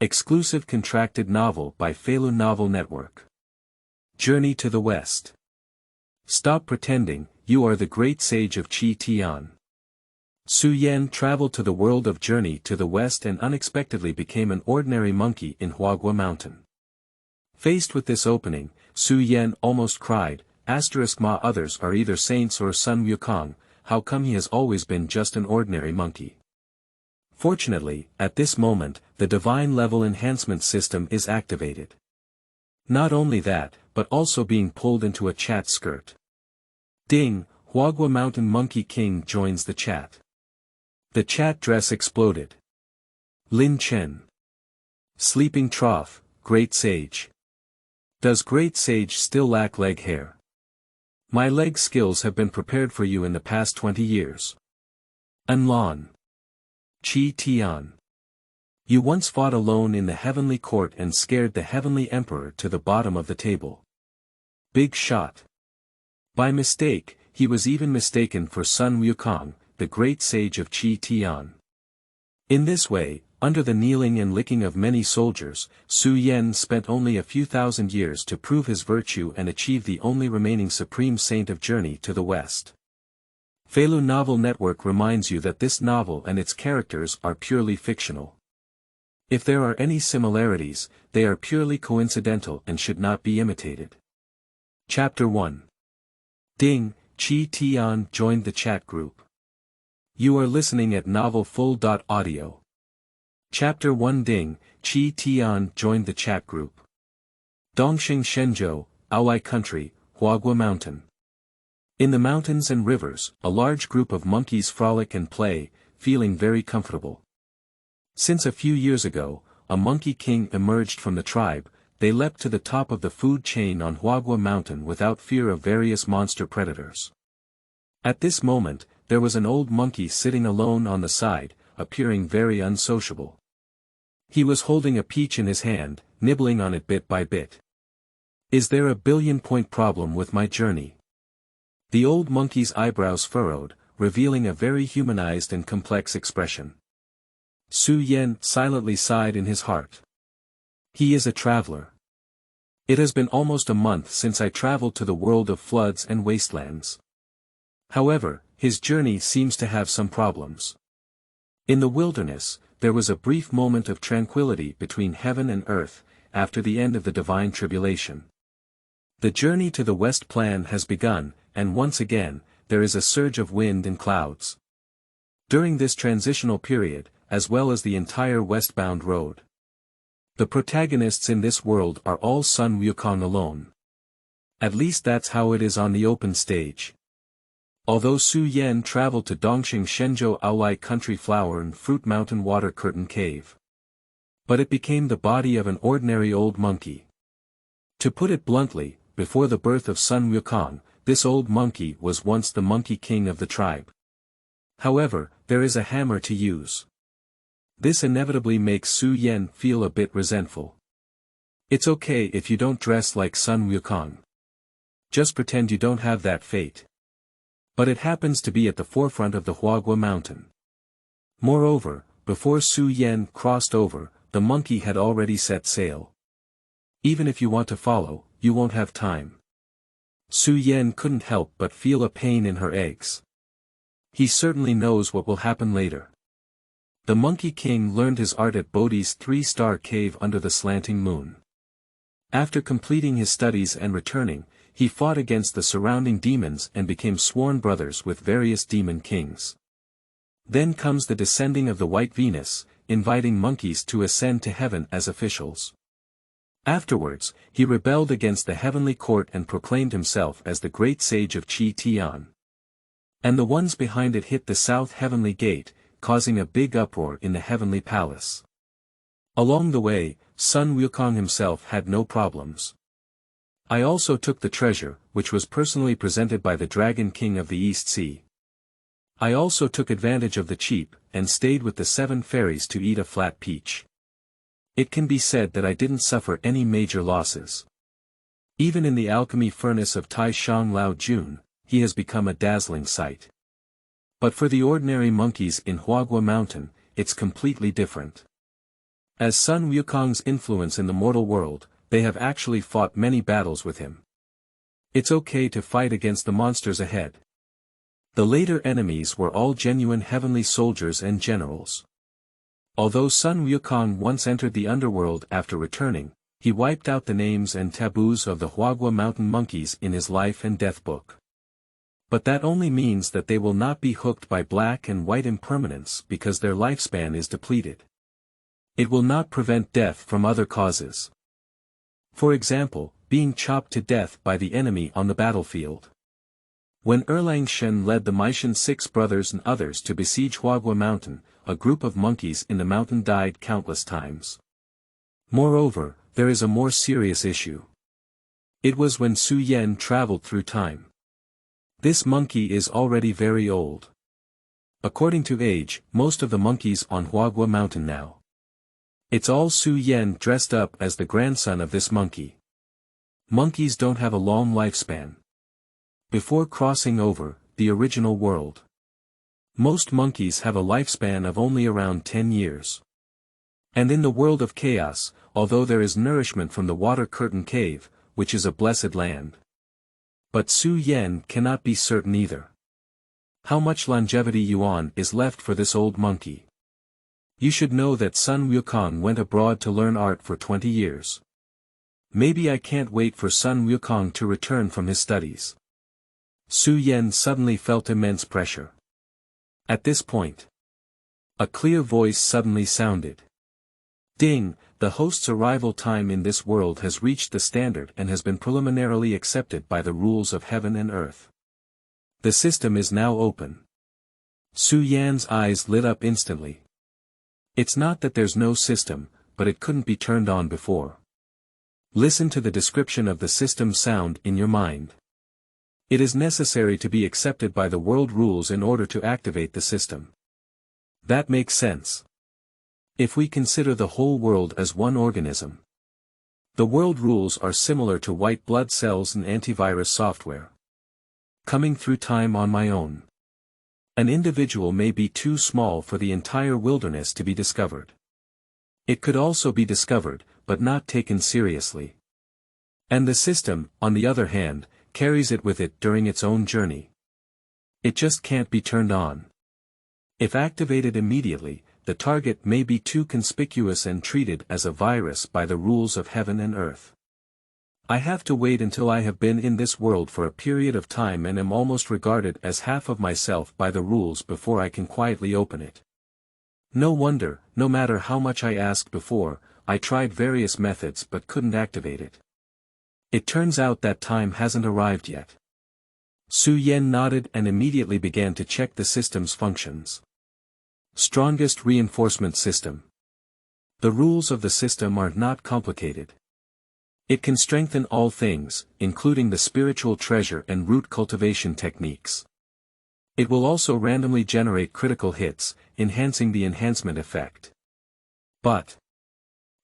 Exclusive contracted novel by Feilu Novel Network. Journey to the West. Stop pretending, you are the great sage of Tian. Su Yan traveled to the world of Journey to the West and unexpectedly became an ordinary monkey in Huaguo Mountain. Faced with this opening, Su Yan almost cried, Ma others are either saints or Sun Wukong, how come he has always been just an ordinary monkey? Fortunately, at this moment, the divine level enhancement system is activated. Not only that, but also being pulled into a chat skirt. Ding, Huaguo Mountain Monkey King joins the chat. The chat dress exploded. Lin Chen. Sleeping trough, great sage. Does great sage still lack leg hair? My leg skills have been prepared for you in the past 20 years. Enhancement. Tian. You once fought alone in the heavenly court and scared the heavenly emperor to the bottom of the table. Big shot. By mistake, he was even mistaken for Sun Wukong, the great sage of Tian. In this way, under the kneeling and licking of many soldiers, Su Yan spent only a few thousand years to prove his virtue and achieve the only remaining supreme saint of Journey to the West. Feilu Novel Network reminds you that this novel and its characters are purely fictional. If there are any similarities, they are purely coincidental and should not be imitated. Chapter 1. Ding, Tian joined the chat group. You are listening at novelfull.audio. Chapter 1. Ding, Tian joined the chat group. Dongxing Shenzhou, Aolai Country, Huaguo Mountain. In the mountains and rivers, a large group of monkeys frolic and play, feeling very comfortable. Since a few years ago, a monkey king emerged from the tribe. They leapt to the top of the food chain on Huaguo Mountain without fear of various monster predators. At this moment, there was an old monkey sitting alone on the side, appearing very unsociable. He was holding a peach in his hand, nibbling on it bit by bit. Is there a billion-point problem with my journey? The old monkey's eyebrows furrowed, revealing a very humanized and complex expression. Su Yan silently sighed in his heart. He is a traveler. It has been almost a month since I traveled to the world of floods and wastelands. However, his journey seems to have some problems. In the wilderness, there was a brief moment of tranquility between heaven and earth, after the end of the divine tribulation. The journey to the west plan has begun, and once again, there is a surge of wind and clouds. During this transitional period, as well as the entire westbound road, the protagonists in this world are all Sun Wukong alone. At least that's how it is on the open stage. Although Su Yan traveled to Dongxing Shenzhou Aolai Country Flower and Fruit Mountain Water Curtain Cave. But it became the body of an ordinary old monkey. To put it bluntly, before the birth of Sun Wukong, this old monkey was once the monkey king of the tribe. However, there is a hammer to use. This inevitably makes Su Yan feel a bit resentful. It's okay if you don't dress like Sun Wukong. Just pretend you don't have that fate. But it happens to be at the forefront of the Huaguo Mountain. Moreover, before Su Yan crossed over, the monkey had already set sail. Even if you want to follow, you won't have time. Su Yan couldn't help but feel a pain in her eggs. He certainly knows what will happen later. The Monkey King learned his art at Bodhi's 3-star cave under the slanting moon. After completing his studies and returning, he fought against the surrounding demons and became sworn brothers with various demon kings. Then comes the descending of the White Venus, inviting monkeys to ascend to heaven as officials. Afterwards, he rebelled against the heavenly court and proclaimed himself as the great sage of Tian. And the ones behind it hit the south heavenly gate, causing a big uproar in the heavenly palace. Along the way, Sun Wukong himself had no problems. I also took the treasure, which was personally presented by the Dragon King of the East Sea. I also took advantage of the cheap, and stayed with the 7 fairies to eat a flat peach. It can be said that I didn't suffer any major losses. Even in the alchemy furnace of Tai Shang Lao Jun, he has become a dazzling sight. But for the ordinary monkeys in Huaguo Mountain, it's completely different. As Sun Wukong's influence in the mortal world, they have actually fought many battles with him. It's okay to fight against the monsters ahead. The later enemies were all genuine heavenly soldiers and generals. Although Sun Wukong once entered the underworld after returning, he wiped out the names and taboos of the Huaguo Mountain monkeys in his life and death book. But that only means that they will not be hooked by black and white impermanence because their lifespan is depleted. It will not prevent death from other causes. For example, being chopped to death by the enemy on the battlefield. When Erlang Shen led the Meishan 6 brothers and others to besiege Huaguo Mountain, a group of monkeys in the mountain died countless times. Moreover, there is a more serious issue. It was when Su Yan traveled through time. This monkey is already very old. According to age, most of the monkeys on Huaguo Mountain now. It's all Su Yan dressed up as the grandson of this monkey. Monkeys don't have a long lifespan. Before crossing over, the original world. Most monkeys have a lifespan of only around 10 years. And in the world of chaos, although there is nourishment from the water curtain cave, which is a blessed land. But Su Yan cannot be certain either. How much longevity yuan is left for this old monkey? You should know that Sun Wukong went abroad to learn art for 20 years. Maybe I can't wait for Sun Wukong to return from his studies. Su Yan suddenly felt immense pressure. At this point, a clear voice suddenly sounded. Ding, the host's arrival time in this world has reached the standard and has been preliminarily accepted by the rules of heaven and earth. The system is now open. Su Yan's eyes lit up instantly. It's not that there's no system, but it couldn't be turned on before. Listen to the description of the system sound in your mind. It is necessary to be accepted by the world rules in order to activate the system. That makes sense. If we consider the whole world as one organism. The world rules are similar to white blood cells and antivirus software. Coming through time on my own. An individual may be too small for the entire wilderness to be discovered. It could also be discovered, but not taken seriously. And the system, on the other hand, carries it with it during its own journey. It just can't be turned on. If activated immediately, the target may be too conspicuous and treated as a virus by the rules of heaven and earth. I have to wait until I have been in this world for a period of time and am almost regarded as half of myself by the rules before I can quietly open it. No wonder, no matter how much I asked before, I tried various methods but couldn't activate it. It turns out that time hasn't arrived yet. Su Yan nodded and immediately began to check the system's functions. Strongest reinforcement system. The rules of the system are not complicated. It can strengthen all things, including the spiritual treasure and root cultivation techniques. It will also randomly generate critical hits, enhancing the enhancement effect. But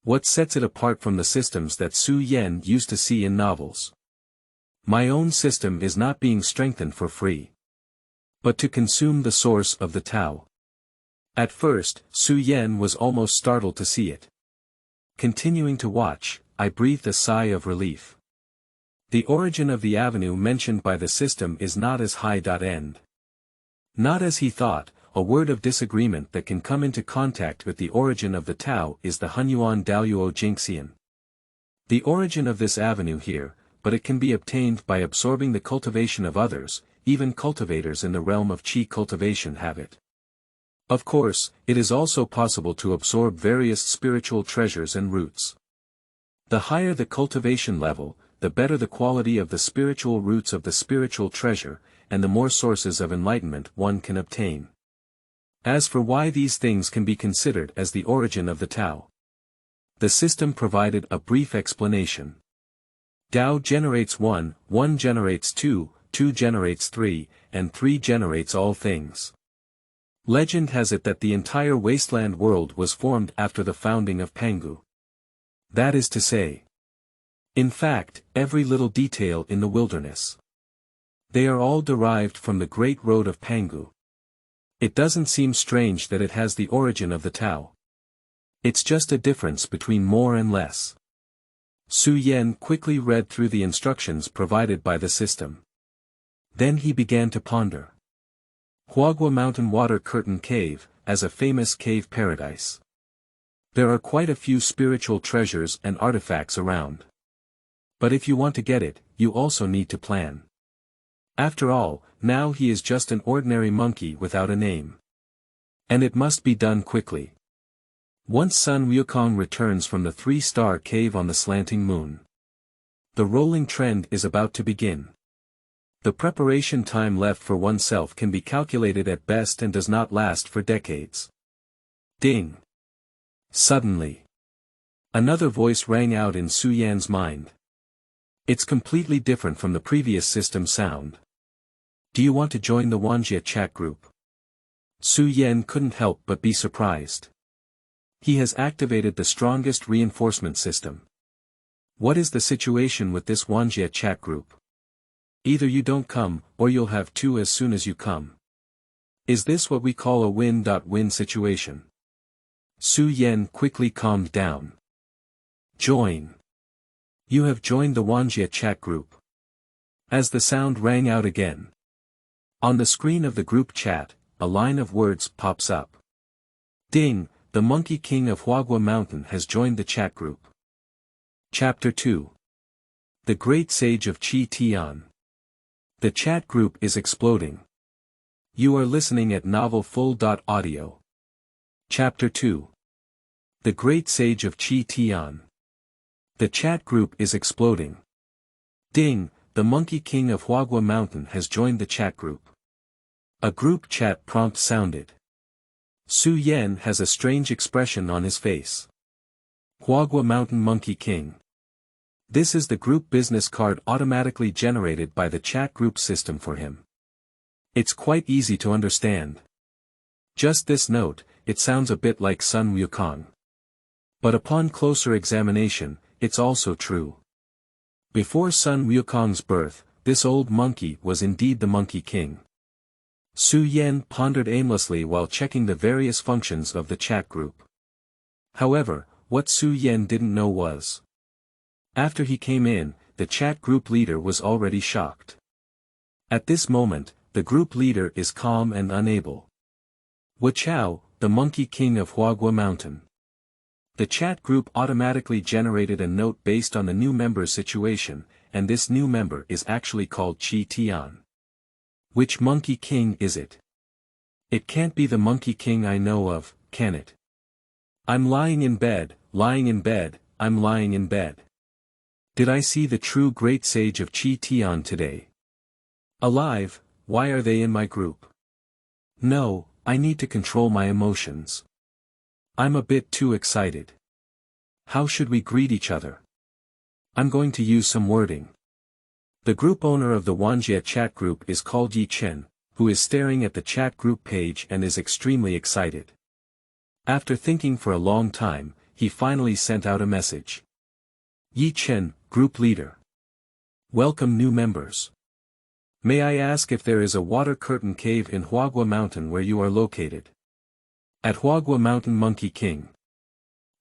what sets it apart from the systems that Su Yan used to see in novels? My own system is not being strengthened for free, but to consume the source of the Tao. At first, Su Yan was almost startled to see it. Continuing to watch, I breathed a sigh of relief. The origin of the avenue mentioned by the system is not as high.end. Not as he thought. A word of disagreement that can come into contact with the origin of the Tao is the Hunyuan Daoyuo Jingxian. The origin of this avenue here, but it can be obtained by absorbing the cultivation of others, even cultivators in the realm of qi cultivation have it. Of course, it is also possible to absorb various spiritual treasures and roots. The higher the cultivation level, the better the quality of the spiritual roots of the spiritual treasure, and the more sources of enlightenment one can obtain. As for why these things can be considered as the origin of the Tao, the system provided a brief explanation. Tao generates 1, 1 generates 2, 2 generates 3, and 3 generates all things. Legend has it that the entire wasteland world was formed after the founding of Pangu. That is to say, in fact, every little detail in the wilderness. They are all derived from the great road of Pangu. It doesn't seem strange that it has the origin of the Tao. It's just a difference between more and less. Su Yan quickly read through the instructions provided by the system. Then he began to ponder. Huaguo Mountain Water Curtain Cave, as a famous cave paradise. There are quite a few spiritual treasures and artifacts around. But if you want to get it, you also need to plan. After all, now he is just an ordinary monkey without a name. And it must be done quickly. Once Sun Wukong returns from the 3-star cave on the slanting moon. The rolling trend is about to begin. The preparation time left for oneself can be calculated at best and does not last for decades. Ding! Suddenly, another voice rang out in Su Yan's mind. It's completely different from the previous system sound. Do you want to join the Wanjie chat group? Su Yan couldn't help but be surprised. He has activated the strongest reinforcement system. What is the situation with this Wanjie chat group? Either you don't come, or you'll have to as soon as you come. Is this what we call a win-win situation? Su Yan quickly calmed down. Join. You have joined the Wanjie chat group. As the sound rang out again. On the screen of the group chat, a line of words pops up. Ding, the Monkey King of Huaguo Mountain has joined the chat group. Chapter 2. The Great Sage of Tian. The chat group is exploding. You are listening at novelfull.audio. Chapter 2. The Great Sage of Tian. The chat group is exploding. Ding, the Monkey King of Huaguo Mountain has joined the chat group. A group chat prompt sounded. Su Yan has a strange expression on his face. Huaguo Mountain Monkey King. This is the group business card automatically generated by the chat group system for him. It's quite easy to understand. Just this note, it sounds a bit like Sun Wukong. But upon closer examination, it's also true. Before Sun Wukong's birth, this old monkey was indeed the Monkey King. Su Yan pondered aimlessly while checking the various functions of the chat group. However, what Su Yan didn't know was. After he came in, the chat group leader was already shocked. At this moment, the group leader is calm and unable. Huaqiao, the Monkey King of Huaguo Mountain. The chat group automatically generated a note based on the new member's situation, and this new member is actually called Tian. Which Monkey King is it? It can't be the Monkey King I know of, can it? I'm lying in bed, I'm lying in bed. Did I see the true great sage of Tian today? Alive, why are they in my group? No, I need to control my emotions. I'm a bit too excited. How should we greet each other? I'm going to use some wording. The group owner of the Wanjie chat group is called Xiaocheng, who is staring at the chat group page and is extremely excited. After thinking for a long time, he finally sent out a message. Xiaocheng, group leader. Welcome new members. May I ask if there is a water curtain cave in Huaguo Mountain where you are located? At Huaguo Mountain Monkey King.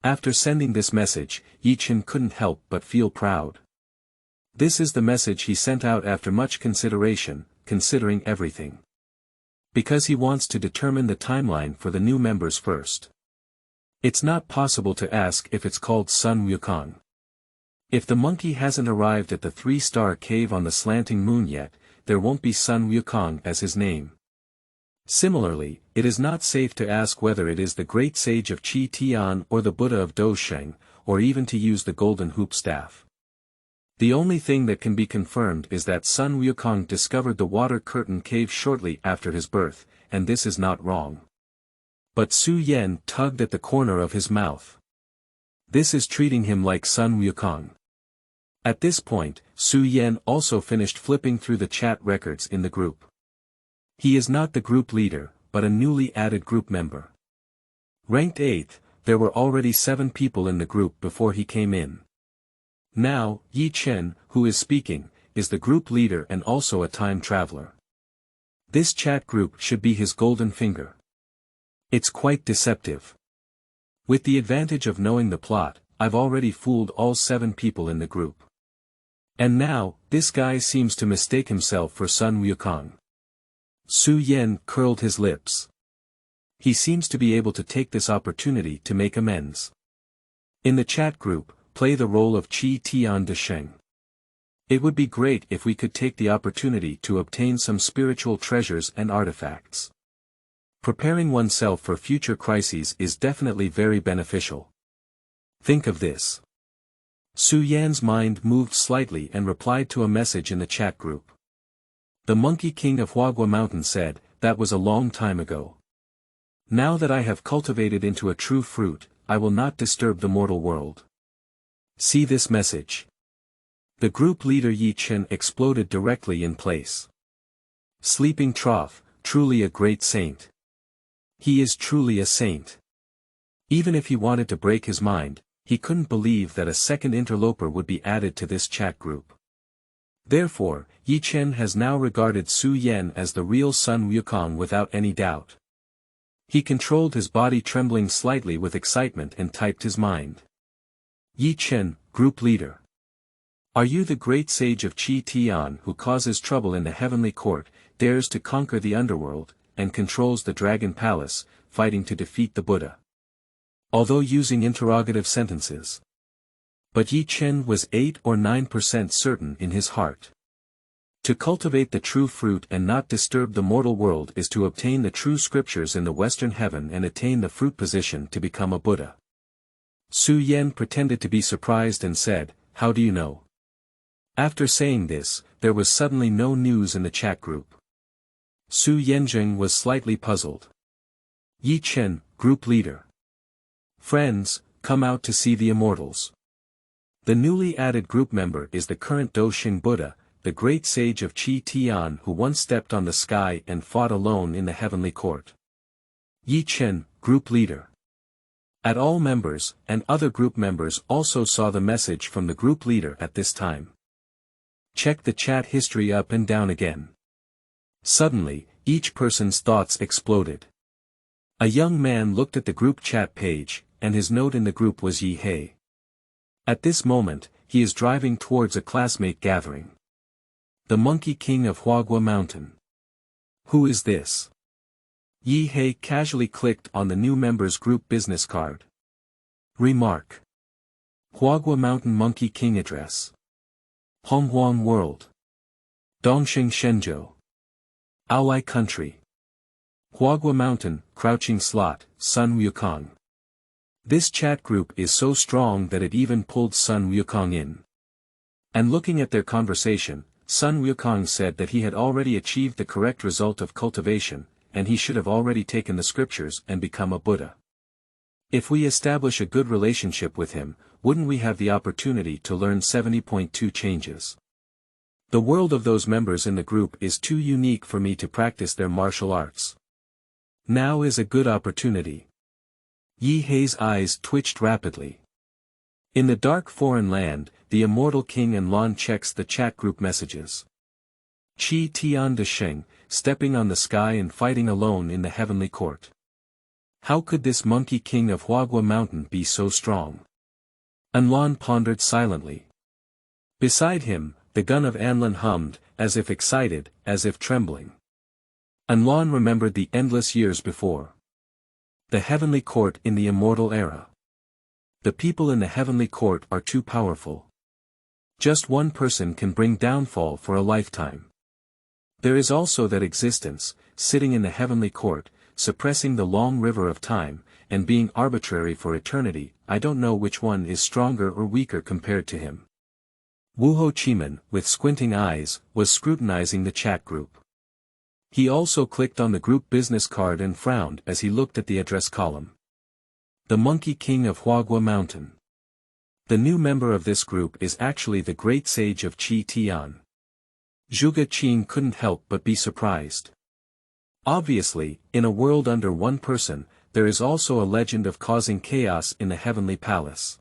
After sending this message, Xiaocheng couldn't help but feel proud. This is the message he sent out after much consideration, considering everything. Because he wants to determine the timeline for the new members first. It's not possible to ask if it's called Sun Wukong. If the monkey hasn't arrived at the 3-star cave on the slanting moon yet, there won't be Sun Wukong as his name. Similarly, it is not safe to ask whether it is the great sage of Tian or the Buddha of Xiaocheng, or even to use the golden hoop staff. The only thing that can be confirmed is that Sun Wukong discovered the water curtain cave shortly after his birth, and this is not wrong. But Su Yan tugged at the corner of his mouth. This is treating him like Sun Wukong. At this point, Su Yan also finished flipping through the chat records in the group. He is not the group leader, but a newly added group member. Ranked 8th, there were already 7 people in the group before he came in. Now, Xiaocheng, who is speaking, is the group leader and also a time traveler. This chat group should be his golden finger. It's quite deceptive. With the advantage of knowing the plot, I've already fooled all 7 people in the group. And now, this guy seems to mistake himself for Sun Wukong. Su Yan curled his lips. He seems to be able to take this opportunity to make amends. In the chat group, play the role of Tian de Sheng. It would be great if we could take the opportunity to obtain some spiritual treasures and artifacts. Preparing oneself for future crises is definitely very beneficial. Think of this. Su Yan's mind moved slightly and replied to a message in the chat group. The Monkey King of Huaguo Mountain said, "That was a long time ago. Now that I have cultivated into a true fruit, I will not disturb the mortal world." See this message. The group leader Xiaocheng exploded directly in place. Sleeping trough, truly a great saint. He is truly a saint. Even if he wanted to break his mind, he couldn't believe that a second interloper would be added to this chat group. Therefore, Xiaocheng has now regarded Su Yan as the real Sun Wukong without any doubt. He controlled his body trembling slightly with excitement and typed his mind. Xiaocheng, group leader. Are you the great sage of Tian who causes trouble in the heavenly court, dares to conquer the underworld, and controls the dragon palace, fighting to defeat the Buddha? Although using interrogative sentences. But Xiaocheng was 8 or 9% certain in his heart. To cultivate the true fruit and not disturb the mortal world is to obtain the true scriptures in the western heaven and attain the fruit position to become a Buddha. Su Yan pretended to be surprised and said, "How do you know?" After saying this, there was suddenly no news in the chat group. Su Yanzheng was slightly puzzled. Xiaocheng, group leader. Friends, come out to see the Immortals. The newly added group member is the current Dosheng Buddha, the great sage of Tian who once stepped on the sky and fought alone in the heavenly court. Xiaocheng, group leader. At all members, and other group members also saw the message from the group leader at this time. Check the chat history up and down again. Suddenly, each person's thoughts exploded. A young man looked at the group chat page, and his note in the group was Yi Hei. At this moment, he is driving towards a classmate gathering. The Monkey King of Huaguo Mountain. Who is this? Yi Hei casually clicked on the new member's group business card. Remark. Huaguo Mountain Monkey King address. Honghuang World. Dongsheng Shenzhou. Aolai Country. Huaguo Mountain, Crouching Slot, Sun Wukong. This chat group is so strong that it even pulled Sun Wukong in. And looking at their conversation, Sun Wukong said that he had already achieved the correct result of cultivation, and he should have already taken the scriptures and become a Buddha. If we establish a good relationship with him, wouldn't we have the opportunity to learn 70.2 changes? The world of those members in the group is too unique for me to practice their martial arts. Now is a good opportunity. Yi Hei's eyes twitched rapidly. In the dark foreign land, the Immortal King Enlon checks the chat group messages. Tian de Sheng, stepping on the sky and fighting alone in the heavenly court. How could this Monkey King of Huaguo Mountain be so strong? Enlon pondered silently. Beside him, the gun of Anlin hummed, as if excited, as if trembling. Enlon remembered the endless years before. The heavenly court in the immortal era. The people in the heavenly court are too powerful. Just one person can bring downfall for a lifetime. There is also that existence, sitting in the heavenly court, suppressing the long river of time, and being arbitrary for eternity. I don't know which one is stronger or weaker compared to him. Wuho Chiman, with squinting eyes, was scrutinizing the chat group. He also clicked on the group business card and frowned as he looked at the address column. The Monkey King of Huaguo Mountain. The new member of this group is actually the great sage of Tian. Zhuge Qin couldn't help but be surprised. Obviously, in a world under one person, there is also a legend of causing chaos in the heavenly palace.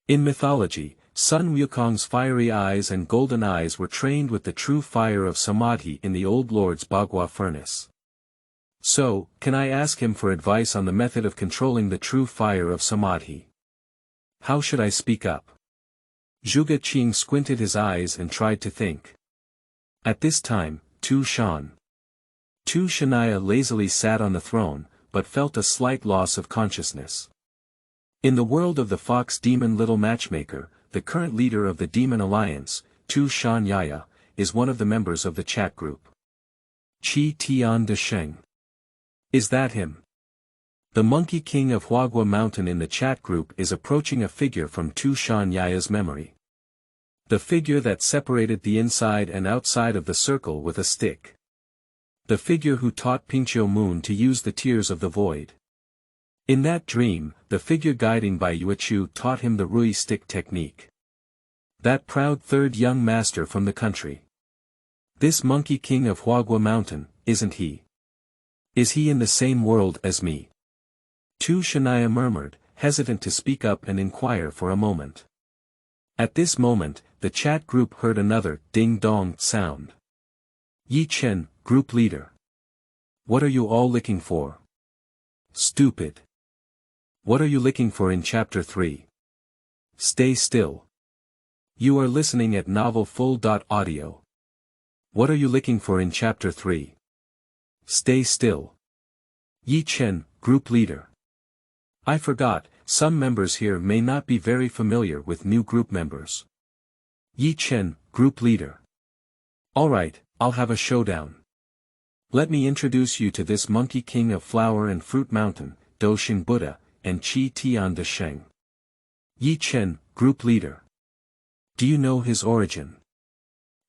In mythology, Sun Wukong's fiery eyes and golden eyes were trained with the true fire of Samadhi in the old Lord's Bagua furnace. So, can I ask him for advice on the method of controlling the true fire of Samadhi? How should I speak up? Xiaocheng squinted his eyes and tried to think. At this time, Tu Shania lazily sat on the throne, but felt a slight loss of consciousness. In the world of the fox demon Little Matchmaker, the current leader of the Demon Alliance, Tu Shania, is one of the members of the chat group. Tian de Sheng. Is that him? The Monkey King of Huaguo Mountain in the chat group is approaching a figure from Tu Shania's memory. The figure that separated the inside and outside of the circle with a stick. The figure who taught Pingqiu Moon to use the tears of the void. In that dream, the figure guiding by Yuechu taught him the Rui stick technique. That proud third young master from the country. This Monkey King of Huaguo Mountain, isn't he? Is he in the same world as me? Tu Shania murmured, hesitant to speak up and inquire for a moment. At this moment, the chat group heard another ding-dong sound. Yi Chen, group leader. What are you all looking for? Stupid. What are you looking for in chapter 3? Stay still. You are listening at novelfull.audio. What are you looking for in chapter 3? Stay still. Yi Chen, group leader. I forgot, some members here may not be very familiar with new group members. Yi Chen, group leader. Alright, I'll have a showdown. Let me introduce you to this Monkey King of Flower and Fruit Mountain, Dosheng Buddha, and Qi Tian de Sheng. Yi Chen, group leader. Do you know his origin?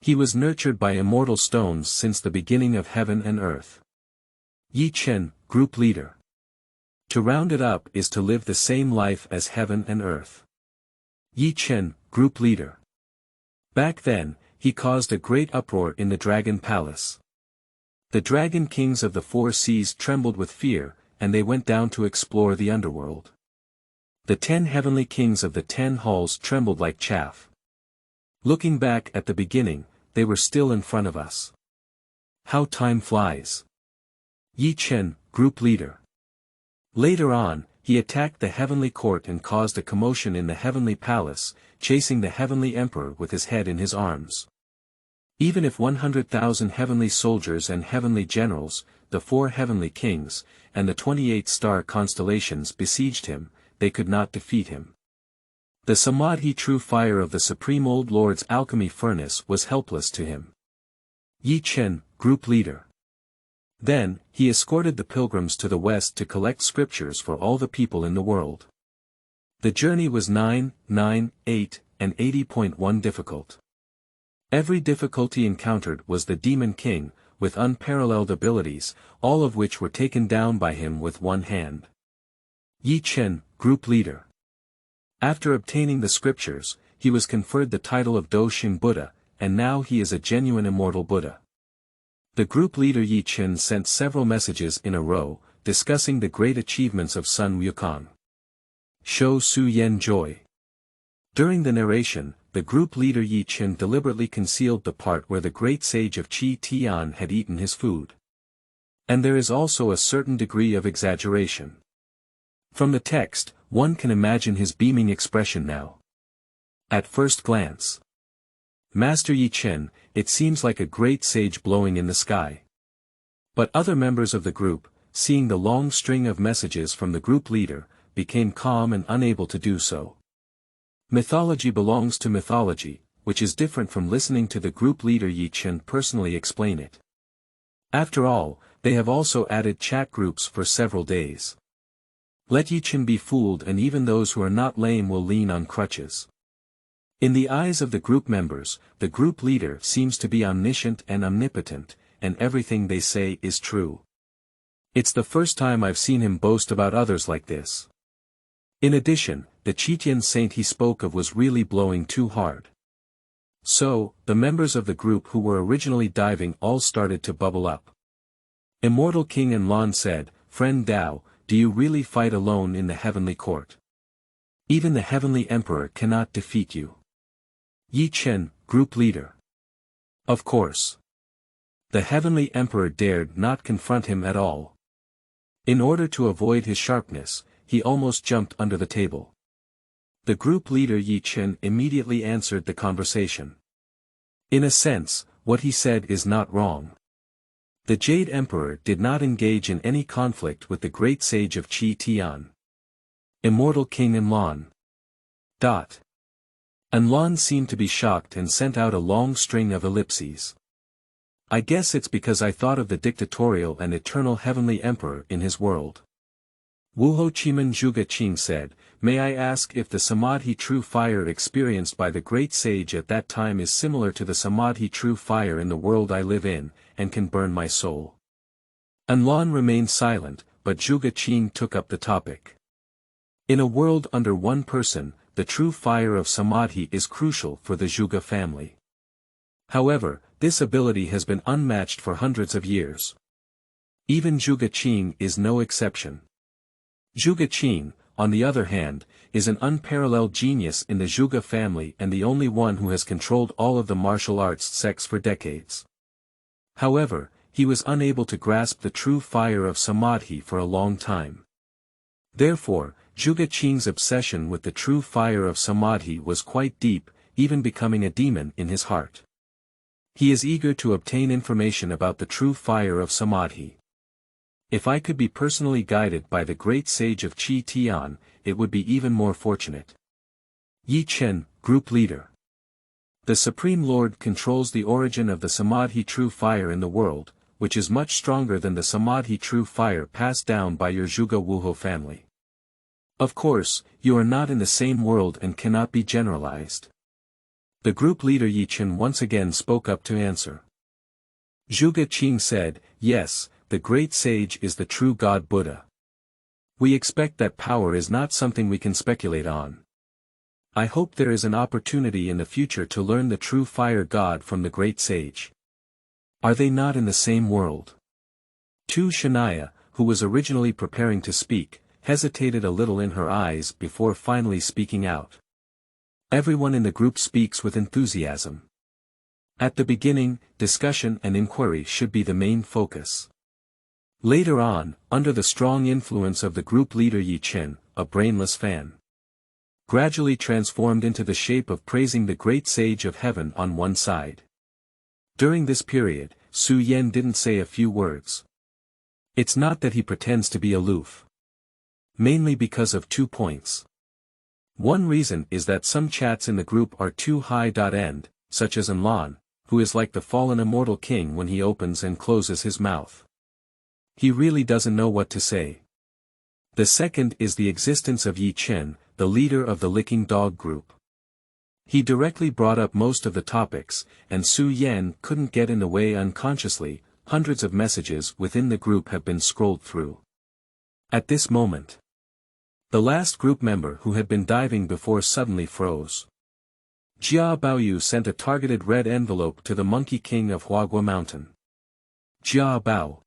He was nurtured by immortal stones since the beginning of heaven and earth. Yi Chen, group leader. To round it up is to live the same life as heaven and earth. Yi Chen, group leader. Back then, he caused a great uproar in the Dragon Palace. The Dragon Kings of the Four Seas trembled with fear, and they went down to explore the underworld. The 10 heavenly kings of the 10 halls trembled like chaff. Looking back at the beginning, they were still in front of us. How time flies. Yi Chen, group leader. Later on, he attacked the heavenly court and caused a commotion in the heavenly palace, chasing the heavenly emperor with his head in his arms. Even if 100,000 heavenly soldiers and heavenly generals, the 4 heavenly kings, and the 28 star constellations besieged him, they could not defeat him. The Samadhi true fire of the Supreme Old Lord's alchemy furnace was helpless to him. Yi Chen, group leader. Then, he escorted the pilgrims to the west to collect scriptures for all the people in the world. The journey was 9, 8, and 80.1 difficult. Every difficulty encountered was the Demon King, with unparalleled abilities, all of which were taken down by him with one hand. Yi Chen, group leader. After obtaining the scriptures, he was conferred the title of Dosheng Buddha, and now he is a genuine immortal Buddha. The group leader Yi Chen sent several messages in a row, discussing the great achievements of Sun Wukong. Shou Su Yen Joy. During the narration, the group leader Yi Chen deliberately concealed the part where the great sage of Qi Tian had eaten his food. And there is also a certain degree of exaggeration. From the text, one can imagine his beaming expression now. At first glance. Master Yi Chen, it seems like a great sage blowing in the sky. But other members of the group, seeing the long string of messages from the group leader, became calm and unable to do so. Mythology belongs to mythology, which is different from listening to the group leader Yi Chen personally explain it. After all, they have also added chat groups for several days. Let Yi Chen be fooled, and even those who are not lame will lean on crutches. In the eyes of the group members, the group leader seems to be omniscient and omnipotent, and everything they say is true. It's the first time I've seen him boast about others like this. In addition, the Tian saint he spoke of was really blowing too hard. So, the members of the group who were originally diving all started to bubble up. Immortal King Enlon said, "Friend Dao, do you really fight alone in the heavenly court? Even the heavenly emperor cannot defeat you." Yi Chen, group leader. Of course. The heavenly emperor dared not confront him at all. In order to avoid his sharpness, he almost jumped under the table. The group leader Yi Chen immediately answered the conversation. In a sense, what he said is not wrong. The Jade Emperor did not engage in any conflict with the great sage of Tian. Immortal King Enhancement. Enhancement seemed to be shocked and sent out a long string of ellipses. I guess it's because I thought of the dictatorial and eternal heavenly emperor in his world. Wuho Chiman Xiaocheng said, "May I ask if the Samadhi true fire experienced by the great sage at that time is similar to the Samadhi true fire in the world I live in, and can burn my soul?" Enhancement remained silent, but Xiaocheng took up the topic. In a world under one person, the true fire of Samadhi is crucial for the Zhuge family. However, this ability has been unmatched for hundreds of years. Even Xiaocheng is no exception. Xiaocheng, on the other hand, is an unparalleled genius in the Zhuge family and the only one who has controlled all of the martial arts sects for decades. However, he was unable to grasp the true fire of Samadhi for a long time. Therefore, Xiaocheng's obsession with the true fire of Samadhi was quite deep, even becoming a demon in his heart. He is eager to obtain information about the true fire of Samadhi. If I could be personally guided by the great sage of Tian, it would be even more fortunate. Yi Chen, Group Leader. The Supreme Lord controls the origin of the Samadhi true fire in the world, which is much stronger than the Samadhi true fire passed down by your Zhuge Wuho family. Of course, you are not in the same world and cannot be generalized. The group leader Yi Chen once again spoke up to answer. Xiaocheng said, "Yes, the great sage is the true God Buddha. We expect that power is not something we can speculate on. I hope there is an opportunity in the future to learn the true fire God from the great sage." Are they not in the same world? Shania, who was originally preparing to speak, hesitated a little in her eyes before finally speaking out. Everyone in the group speaks with enthusiasm. At the beginning, discussion and inquiry should be the main focus. Later on, under the strong influence of the group leader Yi Chen, a brainless fan gradually transformed into the shape of praising the great sage of heaven on one side. During this period, Su Yan didn't say a few words. It's not that he pretends to be aloof. Mainly because of 2 points. One reason is that some chats in the group are too high-end, such as Enhancement, who is like the fallen immortal king when he opens and closes his mouth. He really doesn't know what to say. The second is the existence of Yi Chen, the leader of the Licking Dog group. He directly brought up most of the topics, and Su Yan couldn't get in the way unconsciously. Hundreds of messages within the group have been scrolled through. At this moment, the last group member who had been diving before suddenly froze. Jia Baoyu sent a targeted red envelope to the Monkey King of Huaguo Mountain. Jia Bao.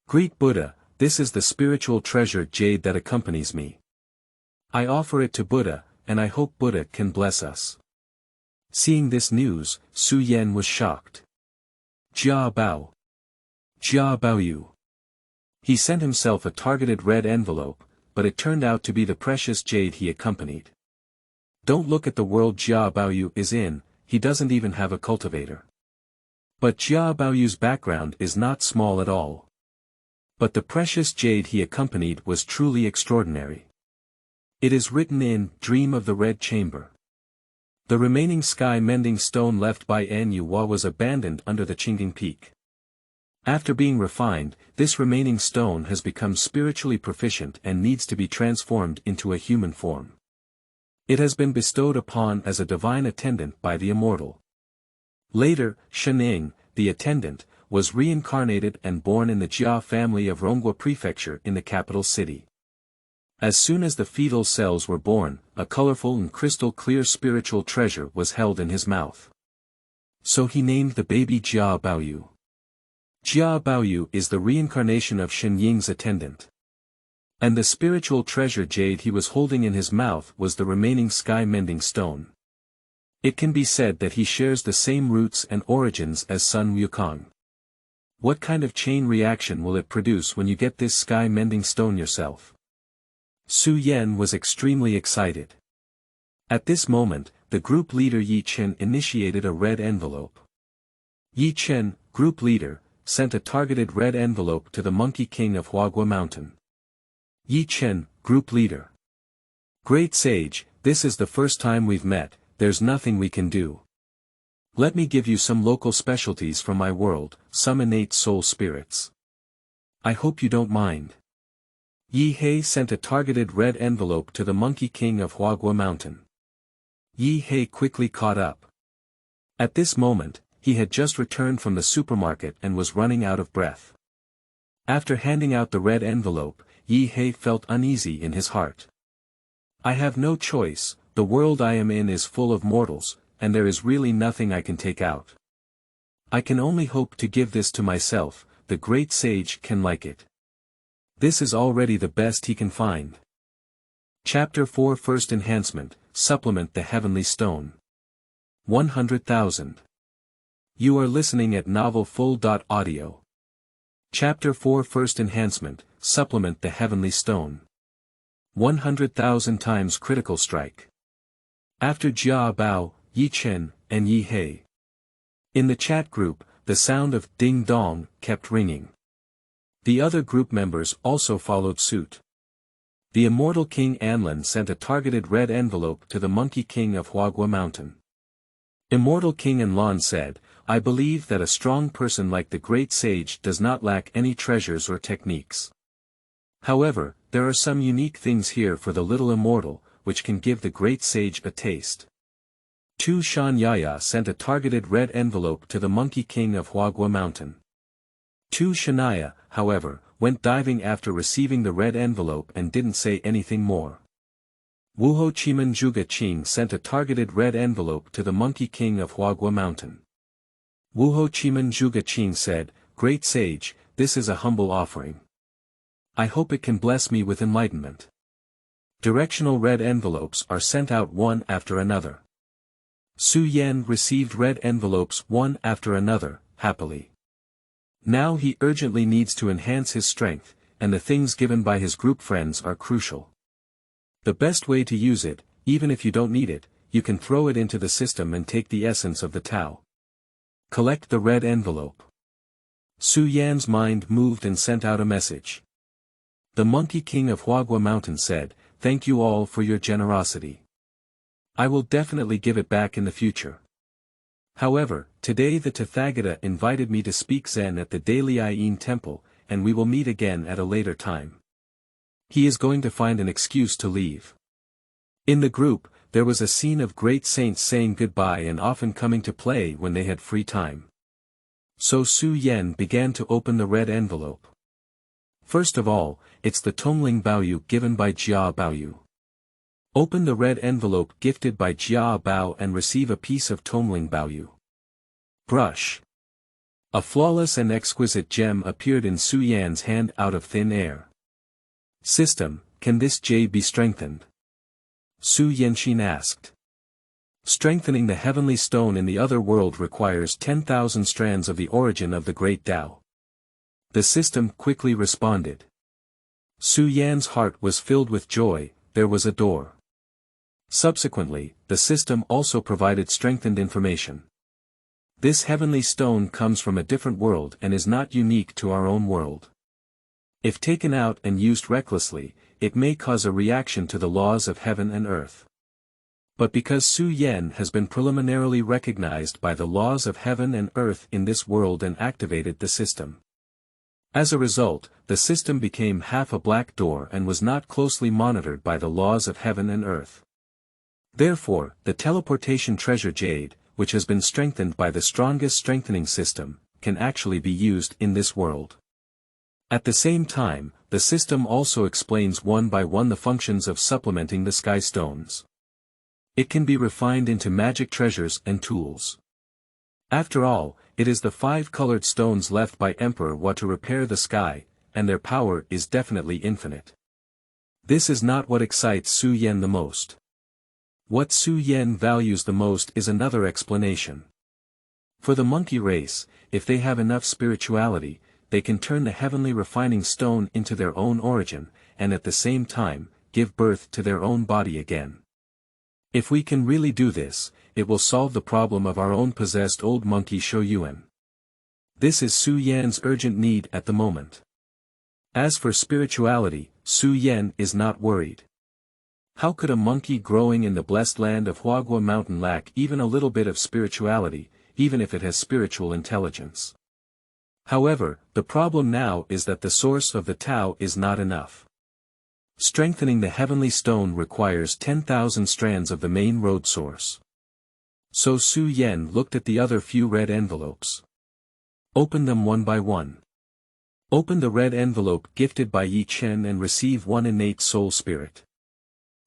Greet Buddha, this is the spiritual treasure jade that accompanies me. I offer it to Buddha, and I hope Buddha can bless us. Seeing this news, Su Yan was shocked. Jia Bao. Jia Baoyu. He sent himself a targeted red envelope, but it turned out to be the precious jade he accompanied. Don't look at the world Jia Baoyu is in, he doesn't even have a cultivator. But Jia Baoyu's background is not small at all. But the precious jade he accompanied was truly extraordinary. It is written in Dream of the Red Chamber. The remaining sky-mending stone left by An Yuhua was abandoned under the Qingding Peak. After being refined, this remaining stone has become spiritually proficient and needs to be transformed into a human form. It has been bestowed upon as a divine attendant by the Immortal. Later, Shening, the attendant, was reincarnated and born in the Jia family of Rongguo Prefecture in the capital city. As soon as the fetal cells were born, a colorful and crystal-clear spiritual treasure was held in his mouth. So he named the baby Jia Baoyu. Jia Baoyu is the reincarnation of Shen Ying's attendant. And the spiritual treasure jade he was holding in his mouth was the remaining sky-mending stone. It can be said that he shares the same roots and origins as Sun Wukong. What kind of chain reaction will it produce when you get this sky-mending stone yourself? Su Yan was extremely excited. At this moment, the group leader Xiaocheng initiated a red envelope. Xiaocheng, group leader, sent a targeted red envelope to the Monkey King of Huaguo Mountain. Xiaocheng, group leader. Great Sage, this is the first time we've met, there's nothing we can do. Let me give you some local specialties from my world, some innate soul spirits. I hope you don't mind. Yi He sent a targeted red envelope to the Monkey King of Huaguo Mountain. Yi He quickly caught up. At this moment, he had just returned from the supermarket and was running out of breath. After handing out the red envelope, Yi He felt uneasy in his heart. I have no choice, the world I am in is full of mortals, and there is really nothing I can take out. I can only hope to give this to myself, the great sage can like it. This is already the best he can find. Chapter 4 First Enhancement, Supplement the Heavenly Stone. 100,000. You are listening at novelfull.audio. Chapter 4 First Enhancement, Supplement the Heavenly Stone. 100,000 times critical strike. After Jia Bao, Xiaocheng, and Yi He. In the chat group, the sound of ding dong kept ringing. The other group members also followed suit. The Immortal King Anlin sent a targeted red envelope to the Monkey King of Huaguo Mountain. Immortal King Anlin said, I believe that a strong person like the great sage does not lack any treasures or techniques. However, there are some unique things here for the little immortal, which can give the great sage a taste. Tu Shan Yaya sent a targeted red envelope to the Monkey King of Huaguo Mountain. Tu Shania, however, went diving after receiving the red envelope and didn't say anything more. Wuho Chiman Zhuge Qing sent a targeted red envelope to the Monkey King of Huaguo Mountain. Wuho Chiman Zhuge Qing said, Great Sage, this is a humble offering. I hope it can bless me with enlightenment. Directional red envelopes are sent out one after another. Su Yan received red envelopes one after another, happily. Now he urgently needs to enhance his strength, and the things given by his group friends are crucial. The best way to use it, even if you don't need it, you can throw it into the system and take the essence of the Tao. Collect the red envelope. Su Yan's mind moved and sent out a message. The Monkey King of Huaguo Mountain said, Thank you all for your generosity. I will definitely give it back in the future. However, today the Tathagata invited me to speak Zen at the Daily Ayin Temple, and we will meet again at a later time. He is going to find an excuse to leave. In the group, there was a scene of great saints saying goodbye and often coming to play when they had free time. So Su Yan began to open the red envelope. First of all, it's the Tongling Baoyu given by Jia Baoyu. Open the red envelope gifted by Jia Bao and receive a piece of Tongling Baoyu. Brush. A flawless and exquisite gem appeared in Su Yan's hand out of thin air. System, can this jade be strengthened? Su Yanxin asked. Strengthening the heavenly stone in the other world requires 10,000 strands of the origin of the great Tao. The system quickly responded. Su Yan's heart was filled with joy, there was a door. Subsequently, the system also provided strengthened information. This heavenly stone comes from a different world and is not unique to our own world. If taken out and used recklessly, it may cause a reaction to the laws of heaven and earth. But because Su Yan has been preliminarily recognized by the laws of heaven and earth in this world and activated the system. As a result, the system became half a black door and was not closely monitored by the laws of heaven and earth. Therefore, the teleportation treasure jade, which has been strengthened by the strongest strengthening system, can actually be used in this world. At the same time, the system also explains one by one the functions of supplementing the sky stones. It can be refined into magic treasures and tools. After all, it is the 5 colored stones left by Emperor Hua to repair the sky, and their power is definitely infinite. This is not what excites Su Yan the most. What Su Yan values the most is another explanation. For the monkey race, if they have enough spirituality, they can turn the heavenly refining stone into their own origin, and at the same time, give birth to their own body again. If we can really do this, it will solve the problem of our own possessed old monkey Xiaocheng. This is Su Yan's urgent need at the moment. As for spirituality, Su Yan is not worried. How could a monkey growing in the blessed land of Huaguo Mountain lack even a little bit of spirituality, even if it has spiritual intelligence? However, the problem now is that the source of the Tao is not enough. Strengthening the heavenly stone requires 10,000 strands of the main road source. So Su Yan looked at the other few red envelopes. Open them one by one. Open the red envelope gifted by Xiaocheng and receive one innate soul spirit.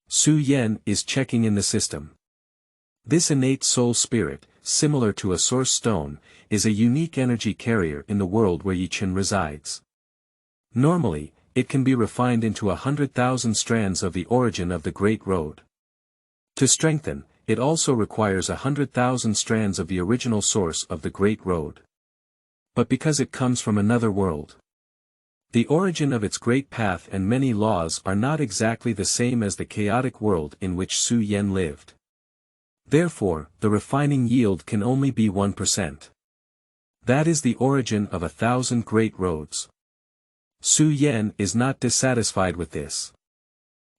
Su Yan is checking in the system. This innate soul spirit, similar to a source stone, is a unique energy carrier in the world where Xiaocheng resides. Normally, it can be refined into 100,000 strands of the origin of the Great Road. To strengthen, it also requires 100,000 strands of the original source of the Great Road. But because it comes from another world, the origin of its great path and many laws are not exactly the same as the chaotic world in which Su Yan lived. Therefore, the refining yield can only be 1%. That is the origin of 1,000 great roads. Su Yan is not dissatisfied with this.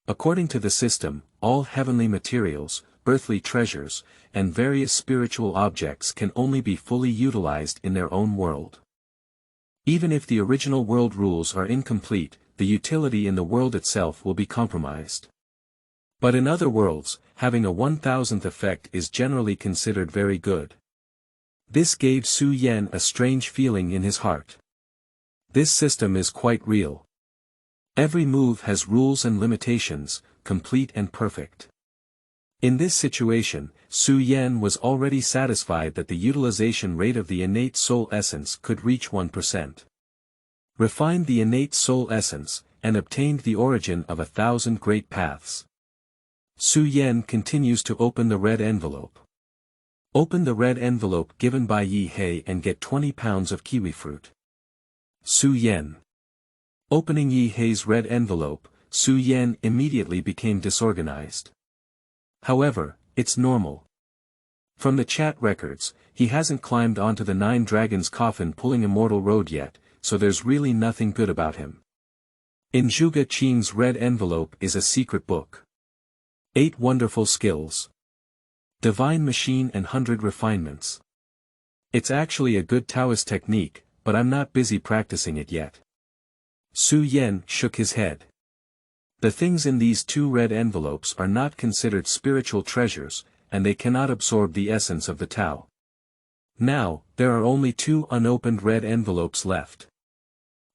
According to the system, all heavenly materials, earthly treasures, and various spiritual objects can only be fully utilized in their own world. Even if the original world rules are incomplete, the utility in the world itself will be compromised. But in other worlds, having a 1,000th effect is generally considered very good. This gave Su Yan a strange feeling in his heart. This system is quite real. Every move has rules and limitations, complete and perfect. In this situation, Su Yan was already satisfied that the utilization rate of the innate soul essence could reach 1%. Refined the innate soul essence, and obtained the origin of 1,000 great paths. Su Yan continues to open the red envelope. Open the red envelope given by Yi He and get 20 pounds of kiwi fruit. Su Yan. Opening Yi He's red envelope, Su Yan immediately became disorganized. However, it's normal. From the chat records, he hasn't climbed onto the 9 dragons coffin pulling Immortal Road yet, so there's really nothing good about him. In Zhuge Qing's red envelope is a secret book. 8 wonderful skills. Divine machine and 100 refinements. It's actually a good Taoist technique, but I'm not busy practicing it yet. Su Yan shook his head. The things in these 2 red envelopes are not considered spiritual treasures, and they cannot absorb the essence of the Tao. Now, there are only 2 unopened red envelopes left.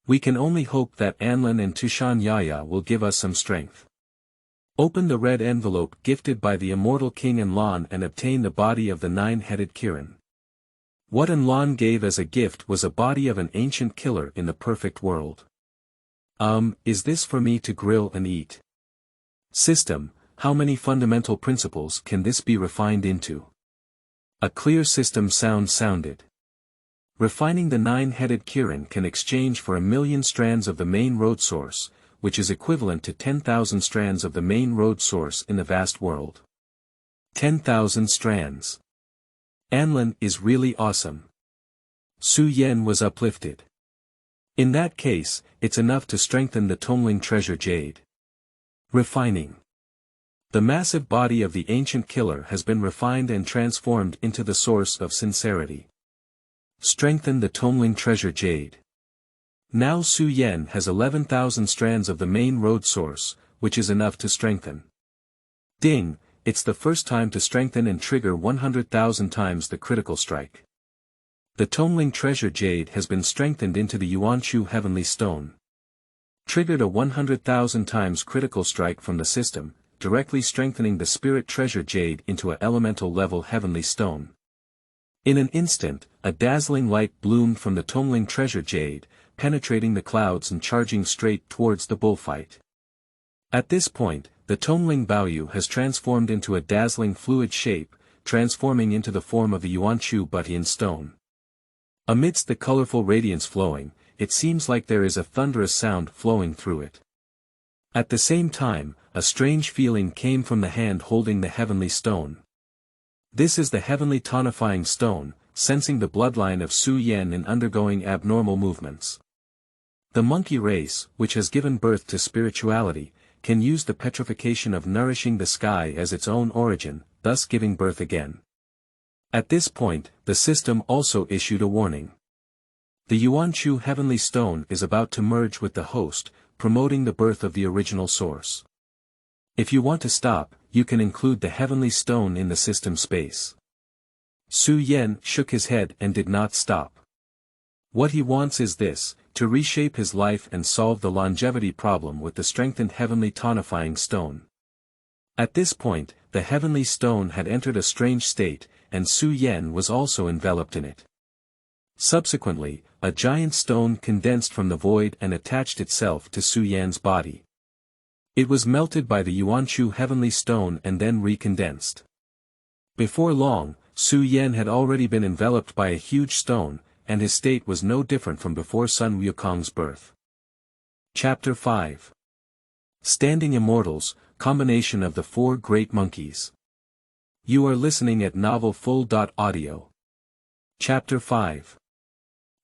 We can only hope that Anlin and Tushan Yaya will give us some strength. Open the red envelope gifted by the immortal King Enlon and obtain the body of the 9-headed Kirin. What Enlon gave as a gift was a body of an ancient killer in the perfect world. Is this for me to grill and eat? System, how many fundamental principles can this be refined into? A clear system sounded. Refining the 9-headed Kirin can exchange for 1,000,000 strands of the main road source, which is equivalent to 10,000 strands of the main road source in the vast world. 10,000 strands. Anlin is really awesome. Su Yan was uplifted. In that case, it's enough to strengthen the Tongling treasure jade. Refining. The massive body of the ancient killer has been refined and transformed into the source of sincerity. Strengthen the Tongling treasure jade. Now Su Yan has 11,000 strands of the main road source, which is enough to strengthen. Ding, it's the first time to strengthen and trigger 100,000 times the critical strike. The Tongling treasure jade has been strengthened into the Yuanchu heavenly stone. Triggered a 100,000 times critical strike from the system, directly strengthening the spirit treasure jade into a elemental level heavenly stone. In an instant, a dazzling light bloomed from the Tongling treasure jade, penetrating the clouds and charging straight towards the bullfight. At this point, the Tongling Baoyu has transformed into a dazzling fluid shape, transforming into the form of the Yuanchu Butian stone. Amidst the colorful radiance flowing, it seems like there is a thunderous sound flowing through it. At the same time, a strange feeling came from the hand holding the heavenly stone. This is the heavenly tonifying stone, sensing the bloodline of Su Yan in undergoing abnormal movements. The monkey race, which has given birth to spirituality, can use the petrification of nourishing the sky as its own origin, thus giving birth again. At this point, the system also issued a warning. The Yuanchu heavenly stone is about to merge with the host, promoting the birth of the original source. If you want to stop, you can include the heavenly stone in the system space. Su Yan shook his head and did not stop. What he wants is this, to reshape his life and solve the longevity problem with the strengthened heavenly tonifying stone. At this point, the heavenly stone had entered a strange state, and Su Yan was also enveloped in it. Subsequently, a giant stone condensed from the void and attached itself to Su Yan's body. It was melted by the Yuanchu heavenly stone and then recondensed. Before long, Su Yan had already been enveloped by a huge stone, and his state was no different from before Sun Wukong's birth. Chapter 5. Standing Immortals, Combination of the Four Great Monkeys. You are listening at novelfull.audio. Chapter 5.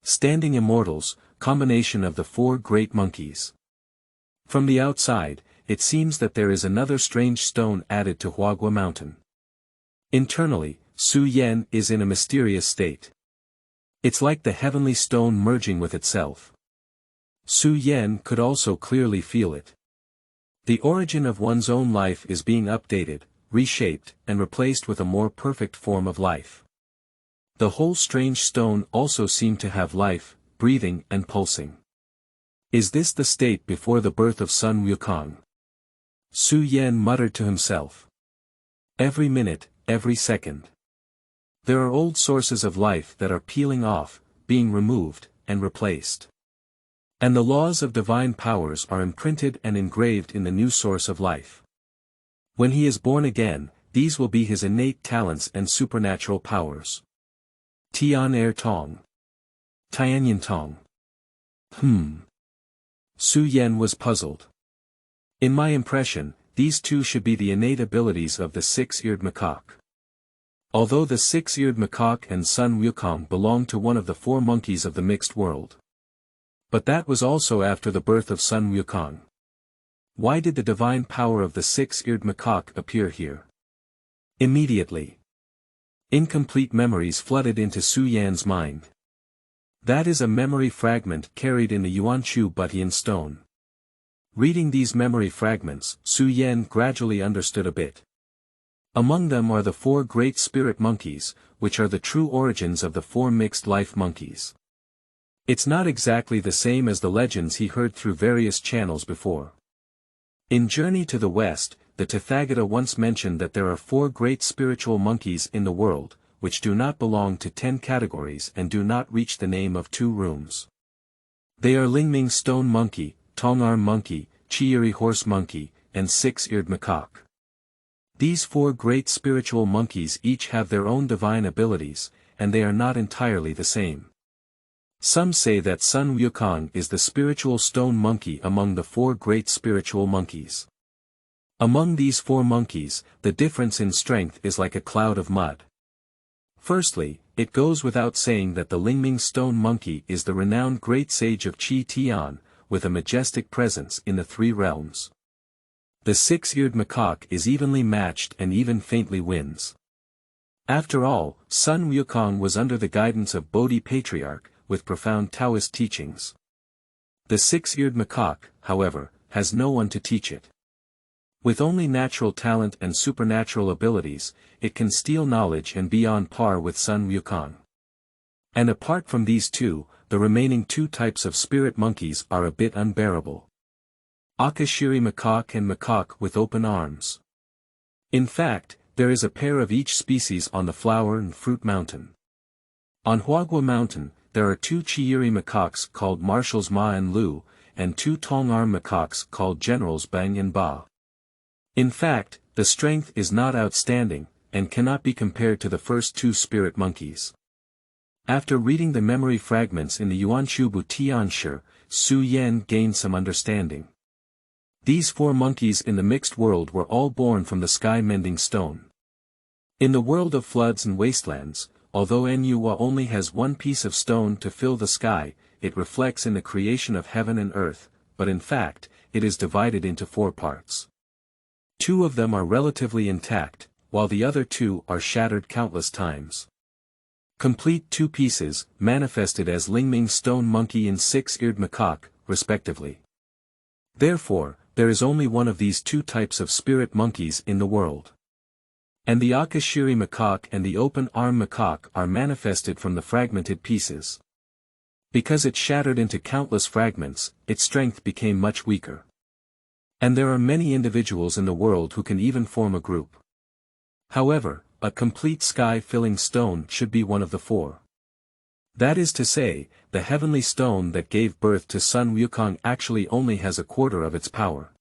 Standing Immortals, Combination of the Four Great Monkeys. From the outside, it seems that there is another strange stone added to Huaguo Mountain. Internally, Su Yan is in a mysterious state. It's like the heavenly stone merging with itself. Su Yan could also clearly feel it. The origin of one's own life is being updated, reshaped, and replaced with a more perfect form of life. The whole strange stone also seemed to have life, breathing and pulsing. Is this the state before the birth of Sun Wukong? Su Yan muttered to himself. Every minute, every second. There are old sources of life that are peeling off, being removed, and replaced. And the laws of divine powers are imprinted and engraved in the new source of life. When he is born again, these will be his innate talents and supernatural powers. Tian Tong. Tian Tong. Su Yan was puzzled. In my impression, these two should be the innate abilities of the six-eared macaque. Although the six-eared macaque and Sun Wukong belong to one of the four monkeys of the mixed world. But that was also after the birth of Sun Wukong. Why did the divine power of the six-eared macaque appear here? Immediately. Incomplete memories flooded into Su Yan's mind. That is a memory fragment carried in the Yuanchu Butian stone. Reading these memory fragments, Su Yan gradually understood a bit. Among them are the four great spirit monkeys, which are the true origins of the four mixed life monkeys. It's not exactly the same as the legends he heard through various channels before. In Journey to the West, the Tathagata once mentioned that there are four great spiritual monkeys in the world, which do not belong to 10 categories and do not reach the name of 2 rooms. They are Lingming stone monkey, Tongarm monkey, Chiyuri horse monkey, and six-eared macaque. These four great spiritual monkeys each have their own divine abilities, and they are not entirely the same. Some say that Sun Wukong is the spiritual stone monkey among the four great spiritual monkeys. Among these four monkeys, the difference in strength is like a cloud of mud. Firstly, it goes without saying that the Lingming stone monkey is the renowned great sage of Tian, with a majestic presence in the 3 realms. The six-eared macaque is evenly matched and even faintly wins. After all, Sun Wukong was under the guidance of Bodhi Patriarch, with profound Taoist teachings. The six-eared macaque, however, has no one to teach it. With only natural talent and supernatural abilities, it can steal knowledge and be on par with Sun Wukong. And apart from these two, the remaining 2 types of spirit monkeys are a bit unbearable. Akashiri macaque and macaque with open arms. In fact, there is a pair of each species on the Flower and Fruit Mountain. On Huaguo Mountain, there are 2 Chiyuri macaques called Marshals Ma and Lu, and 2 Tongarm macaques called Generals Bang and Ba. In fact, the strength is not outstanding, and cannot be compared to the first two spirit monkeys. After reading the memory fragments in the Yuanchubu Tian Shi, Su Yan gained some understanding. These four monkeys in the mixed world were all born from the sky-mending stone. In the world of floods and wastelands, although Nuwa only has one piece of stone to fill the sky, it reflects in the creation of heaven and earth, but in fact, it is divided into four parts. Two of them are relatively intact, while the other two are shattered countless times. Complete two pieces, manifested as Lingming stone monkey and six-eared macaque, respectively. Therefore, there is only one of these two types of spirit monkeys in the world. And the Akashiri macaque and the open-arm macaque are manifested from the fragmented pieces. Because it shattered into countless fragments, its strength became much weaker. And there are many individuals in the world who can even form a group. However, a complete sky-filling stone should be one of the four. That is to say, the heavenly stone that gave birth to Sun Wukong actually only has a quarter of its power.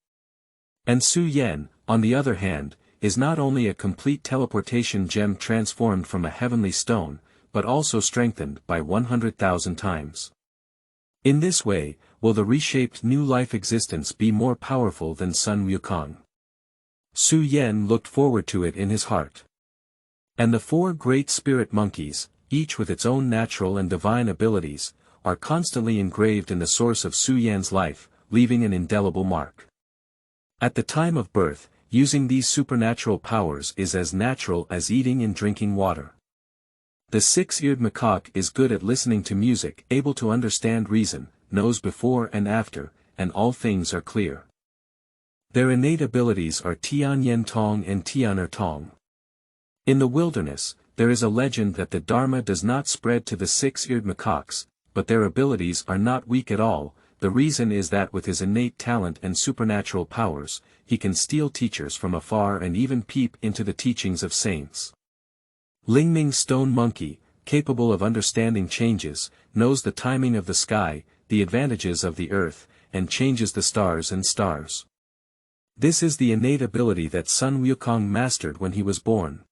And Su Yan, on the other hand, is not only a complete teleportation gem transformed from a heavenly stone, but also strengthened by 100,000 times. In this way, will the reshaped new life existence be more powerful than Sun Wukong? Su Yan looked forward to it in his heart. And the four great spirit monkeys, each with its own natural and divine abilities, are constantly engraved in the source of Su Yan's life, leaving an indelible mark. At the time of birth, using these supernatural powers is as natural as eating and drinking water. The six-eared macaque is good at listening to music, able to understand reason, knows before and after, and all things are clear. Their innate abilities are Tian Yen Tong and Tian Er Tong. In the wilderness, there is a legend that the Dharma does not spread to the six-eared macaques, but their abilities are not weak at all. The reason is that with his innate talent and supernatural powers, he can steal teachers from afar and even peep into the teachings of saints. Lingming stone monkey, capable of understanding changes, knows the timing of the sky, the advantages of the earth, and changes the stars and stars. This is the innate ability that Sun Wukong mastered when he was born.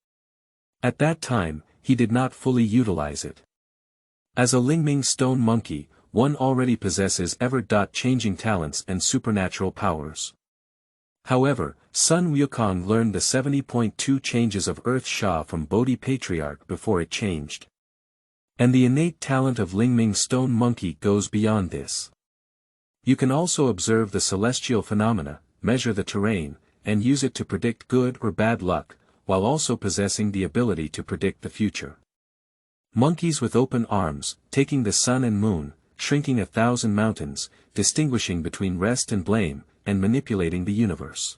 At that time, he did not fully utilize it. As a Lingming stone monkey, one already possesses ever-changing talents and supernatural powers. However, Sun Wukong learned the 70.2 changes of Earth Sha from Bodhi Patriarch before it changed. And the innate talent of Lingming stone monkey goes beyond this. You can also observe the celestial phenomena, measure the terrain, and use it to predict good or bad luck, while also possessing the ability to predict the future. Monkeys with open arms, taking the sun and moon, shrinking 1,000 mountains, distinguishing between rest and blame, and manipulating the universe.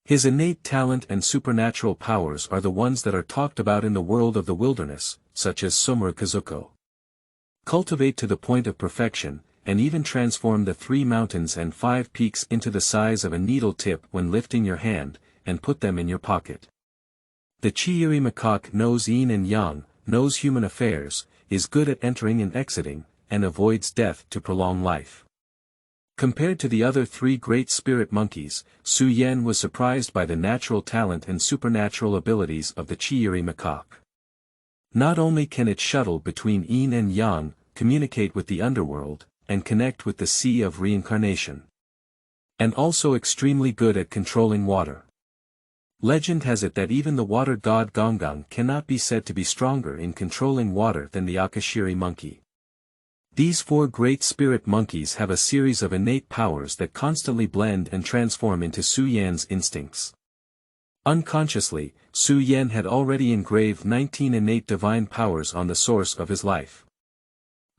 His innate talent and supernatural powers are the ones that are talked about in the world of the wilderness, such as Sumur Kazuko. Cultivate to the point of perfection, and even transform the 3 mountains and 5 peaks into the size of a needle tip when lifting your hand, and put them in your pocket. The Chiyuri macaque knows yin and yang, knows human affairs, is good at entering and exiting, and avoids death to prolong life. Compared to the other 3 great spirit monkeys, Su Yan was surprised by the natural talent and supernatural abilities of the Chiyuri macaque. Not only can it shuttle between yin and yang, communicate with the underworld, and connect with the sea of reincarnation. And also extremely good at controlling water. Legend has it that even the water god Gonggong cannot be said to be stronger in controlling water than the Akashiri monkey. These 4 great spirit monkeys have a series of innate powers that constantly blend and transform into Su Yan's instincts. Unconsciously, Su Yan had already engraved 19 innate divine powers on the source of his life.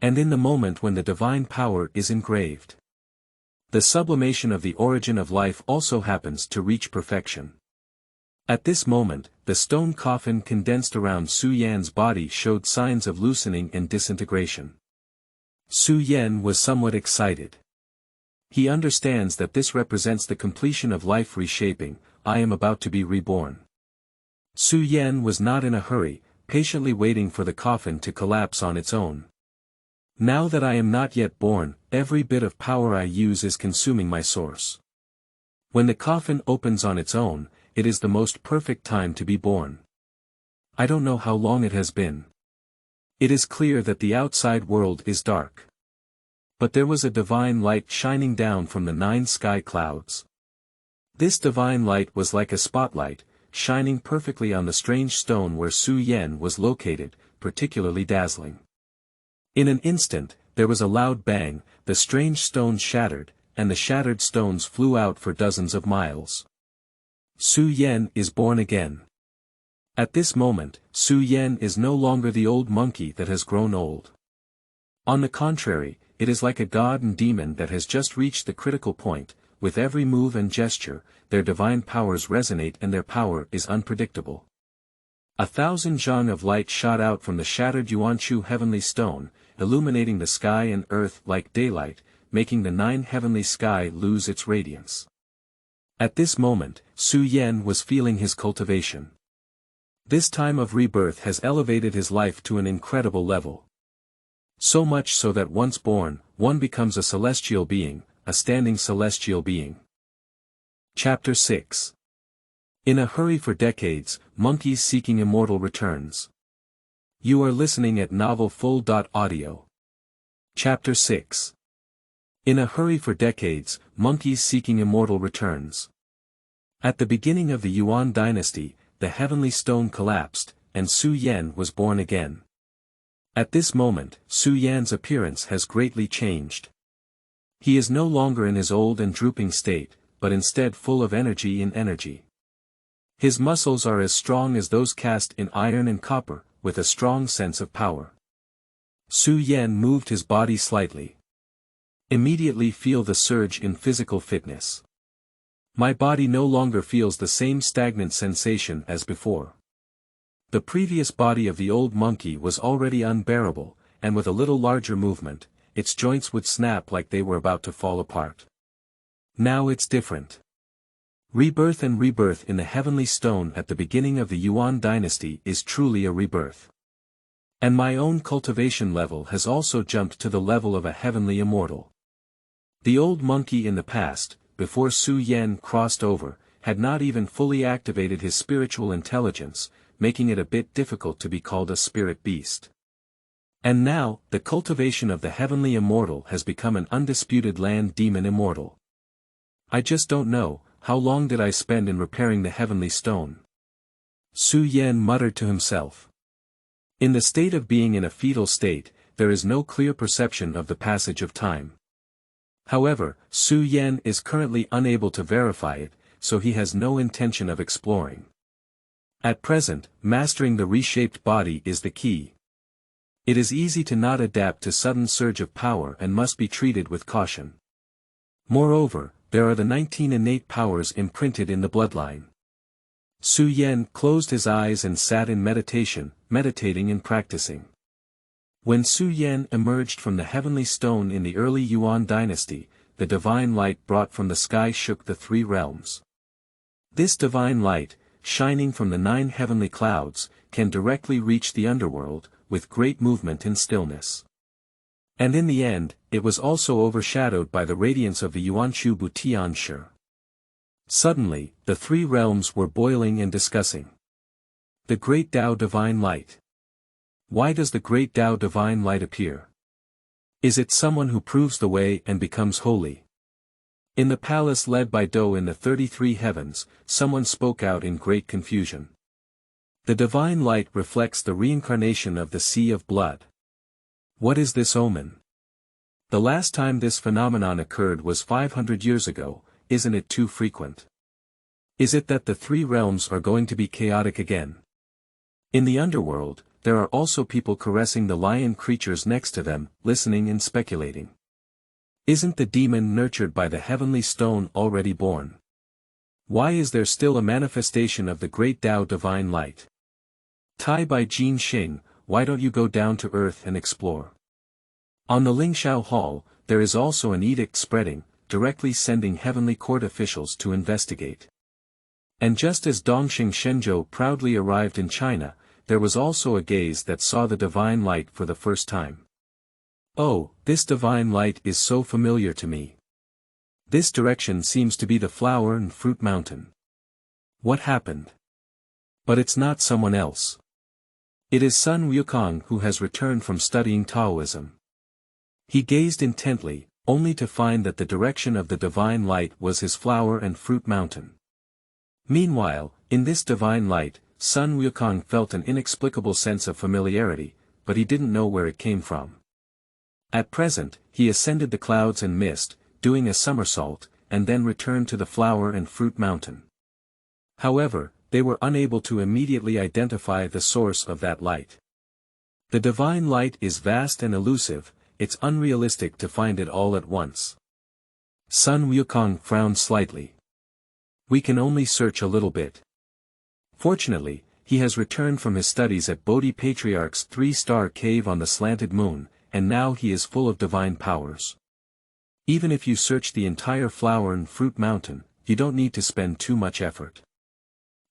And in the moment when the divine power is engraved, the sublimation of the origin of life also happens to reach perfection. At this moment, the stone coffin condensed around Su Yan's body showed signs of loosening and disintegration. Su Yan was somewhat excited. He understands that this represents the completion of life reshaping. I am about to be reborn. Su Yan was not in a hurry, patiently waiting for the coffin to collapse on its own. Now that I am not yet born, every bit of power I use is consuming my source. When the coffin opens on its own, it is the most perfect time to be born. I don't know how long it has been. It is clear that the outside world is dark. But there was a divine light shining down from the 9 sky clouds. This divine light was like a spotlight, shining perfectly on the strange stone where Su Yan was located, particularly dazzling. In an instant, there was a loud bang, the strange stone shattered, and the shattered stones flew out for dozens of miles. Su Yan is born again. At this moment, Su Yan is no longer the old monkey that has grown old. On the contrary, it is like a god and demon that has just reached the critical point. With every move and gesture, their divine powers resonate and their power is unpredictable. 1,000 zhang of light shot out from the shattered Yuanchu heavenly stone, illuminating the sky and earth like daylight, making the 9 heavenly sky lose its radiance. At this moment, Su Yan was feeling his cultivation. This time of rebirth has elevated his life to an incredible level. So much so that once born, one becomes a celestial being, a standing celestial being. Chapter 6. In a hurry for decades, monkeys seeking immortal returns. You are listening at novelfull.audio. Chapter 6. In a hurry for decades, monkeys seeking immortal returns. At the beginning of the Yuan dynasty, the heavenly stone collapsed, and Su Yan was born again. At this moment, Su Yan's appearance has greatly changed. He is no longer in his old and drooping state, but instead full of energy and energy. His muscles are as strong as those cast in iron and copper, with a strong sense of power. Su Yan moved his body slightly. Immediately feel the surge in physical fitness. My body no longer feels the same stagnant sensation as before. The previous body of the old monkey was already unbearable, and with a little larger movement, its joints would snap like they were about to fall apart. Now it's different. Rebirth and rebirth in the heavenly stone at the beginning of the Yuan dynasty is truly a rebirth. And my own cultivation level has also jumped to the level of a heavenly immortal. The old monkey in the past, before Su Yan crossed over, had not even fully activated his spiritual intelligence, making it a bit difficult to be called a spirit beast. And now, the cultivation of the heavenly immortal has become an undisputed land demon immortal. I just don't know, how long did I spend in repairing the heavenly stone? Su Yan muttered to himself. In the state of being in a fetal state, there is no clear perception of the passage of time. However, Su Yan is currently unable to verify it, so he has no intention of exploring. At present, mastering the reshaped body is the key. It is easy to not adapt to sudden surge of power and must be treated with caution. Moreover, there are the 19 innate powers imprinted in the bloodline. Su Yan closed his eyes and sat in meditation, meditating and practicing. When Su Yan emerged from the heavenly stone in the early Yuan dynasty, the divine light brought from the sky shook the 3 realms. This divine light, shining from the 9 heavenly clouds, can directly reach the underworld, with great movement and stillness. And in the end, it was also overshadowed by the radiance of the Yuanchu Tian Shi. Suddenly, the 3 realms were boiling and discussing. The Great Tao Divine Light. Why does the Great Tao Divine Light appear? Is it someone who proves the way and becomes holy? In the palace led by Do in the 33 heavens, someone spoke out in great confusion. The divine light reflects the reincarnation of the sea of blood. What is this omen? The last time this phenomenon occurred was 500 years ago, isn't it too frequent? Is it that the 3 realms are going to be chaotic again? In the underworld, there are also people caressing the lion creatures next to them, listening and speculating. Isn't the demon nurtured by the heavenly stone already born? Why is there still a manifestation of the Great Tao Divine Light? Tai by Jin Xing, why don't you go down to earth and explore? On the Lingshao Hall, there is also an edict spreading, directly sending heavenly court officials to investigate. And just as Dongxing Shenzhou proudly arrived in China, there was also a gaze that saw the divine light for the first time. Oh, this divine light is so familiar to me. This direction seems to be the flower and fruit mountain. What happened? But it's not someone else. It is Sun Wukong who has returned from studying Taoism. He gazed intently, only to find that the direction of the divine light was his flower and fruit mountain. Meanwhile, in this divine light, Sun Wukong felt an inexplicable sense of familiarity, but he didn't know where it came from. At present, he ascended the clouds and mist, doing a somersault, and then returned to the flower and fruit mountain. However, they were unable to immediately identify the source of that light. The divine light is vast and elusive, it's unrealistic to find it all at once. Sun Wukong frowned slightly. We can only search a little bit. Fortunately, he has returned from his studies at Bodhi Patriarch's 3-star cave on the slanted moon, and now he is full of divine powers. Even if you search the entire flower and fruit mountain, you don't need to spend too much effort.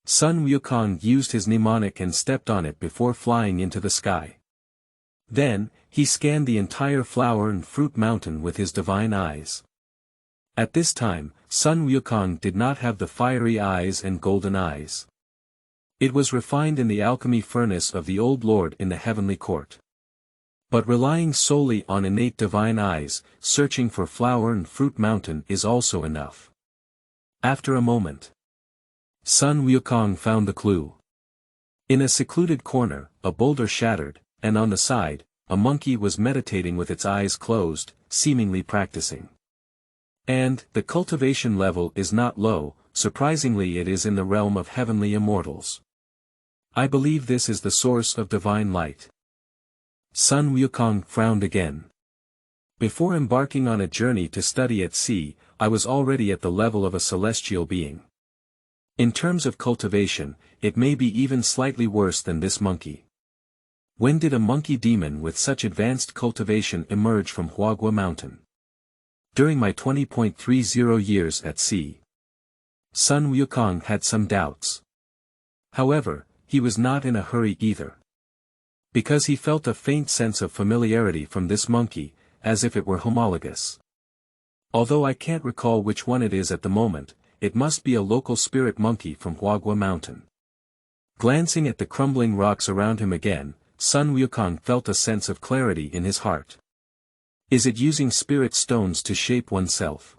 Sun Wukong used his mnemonic and stepped on it before flying into the sky. Then, he scanned the entire flower and fruit mountain with his divine eyes. At this time, Sun Wukong did not have the fiery eyes and golden eyes. It was refined in the alchemy furnace of the old lord in the heavenly court. But relying solely on innate divine eyes, searching for flower and fruit mountain is also enough. After a moment, Sun Wukong found the clue. In a secluded corner, a boulder shattered, and on the side, a monkey was meditating with its eyes closed, seemingly practicing. And, the cultivation level is not low, surprisingly it is in the realm of heavenly immortals. I believe this is the source of divine light. Sun Wukong frowned again. Before embarking on a journey to study at sea, I was already at the level of a celestial being. In terms of cultivation, it may be even slightly worse than this monkey. When did a monkey demon with such advanced cultivation emerge from Huaguo Mountain? During my 20.30 years at sea. Sun Wukong had some doubts. However, he was not in a hurry either. Because he felt a faint sense of familiarity from this monkey, as if it were homologous. Although I can't recall which one it is at the moment, it must be a local spirit monkey from Huaguo Mountain. Glancing at the crumbling rocks around him again, Sun Wukong felt a sense of clarity in his heart. Is it using spirit stones to shape oneself?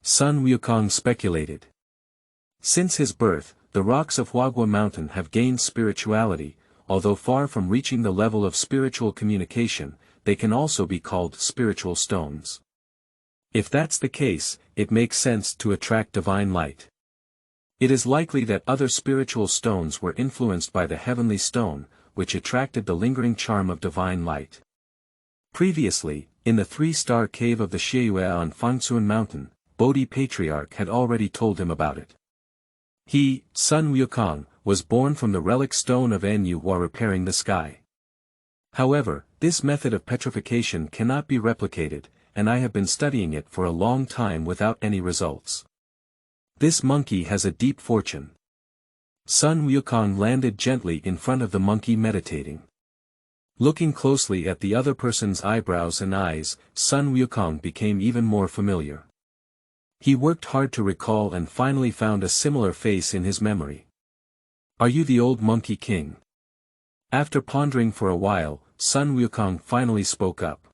Sun Wukong speculated. Since his birth, the rocks of Huaguo Mountain have gained spirituality, although far from reaching the level of spiritual communication, they can also be called spiritual stones. If that's the case, it makes sense to attract divine light. It is likely that other spiritual stones were influenced by the heavenly stone, which attracted the lingering charm of divine light. Previously, in the 3-star cave of the Xiaocheng on Fangsuan Mountain, Bodhi Patriarch had already told him about it. He, Sun Wukong, was born from the relic stone of Nu while repairing the sky. However, this method of petrification cannot be replicated, and I have been studying it for a long time without any results. This monkey has a deep fortune. Sun Wukong landed gently in front of the monkey meditating. Looking closely at the other person's eyebrows and eyes, Sun Wukong became even more familiar. He worked hard to recall and finally found a similar face in his memory. Are you the old monkey king? After pondering for a while, Sun Wukong finally spoke up.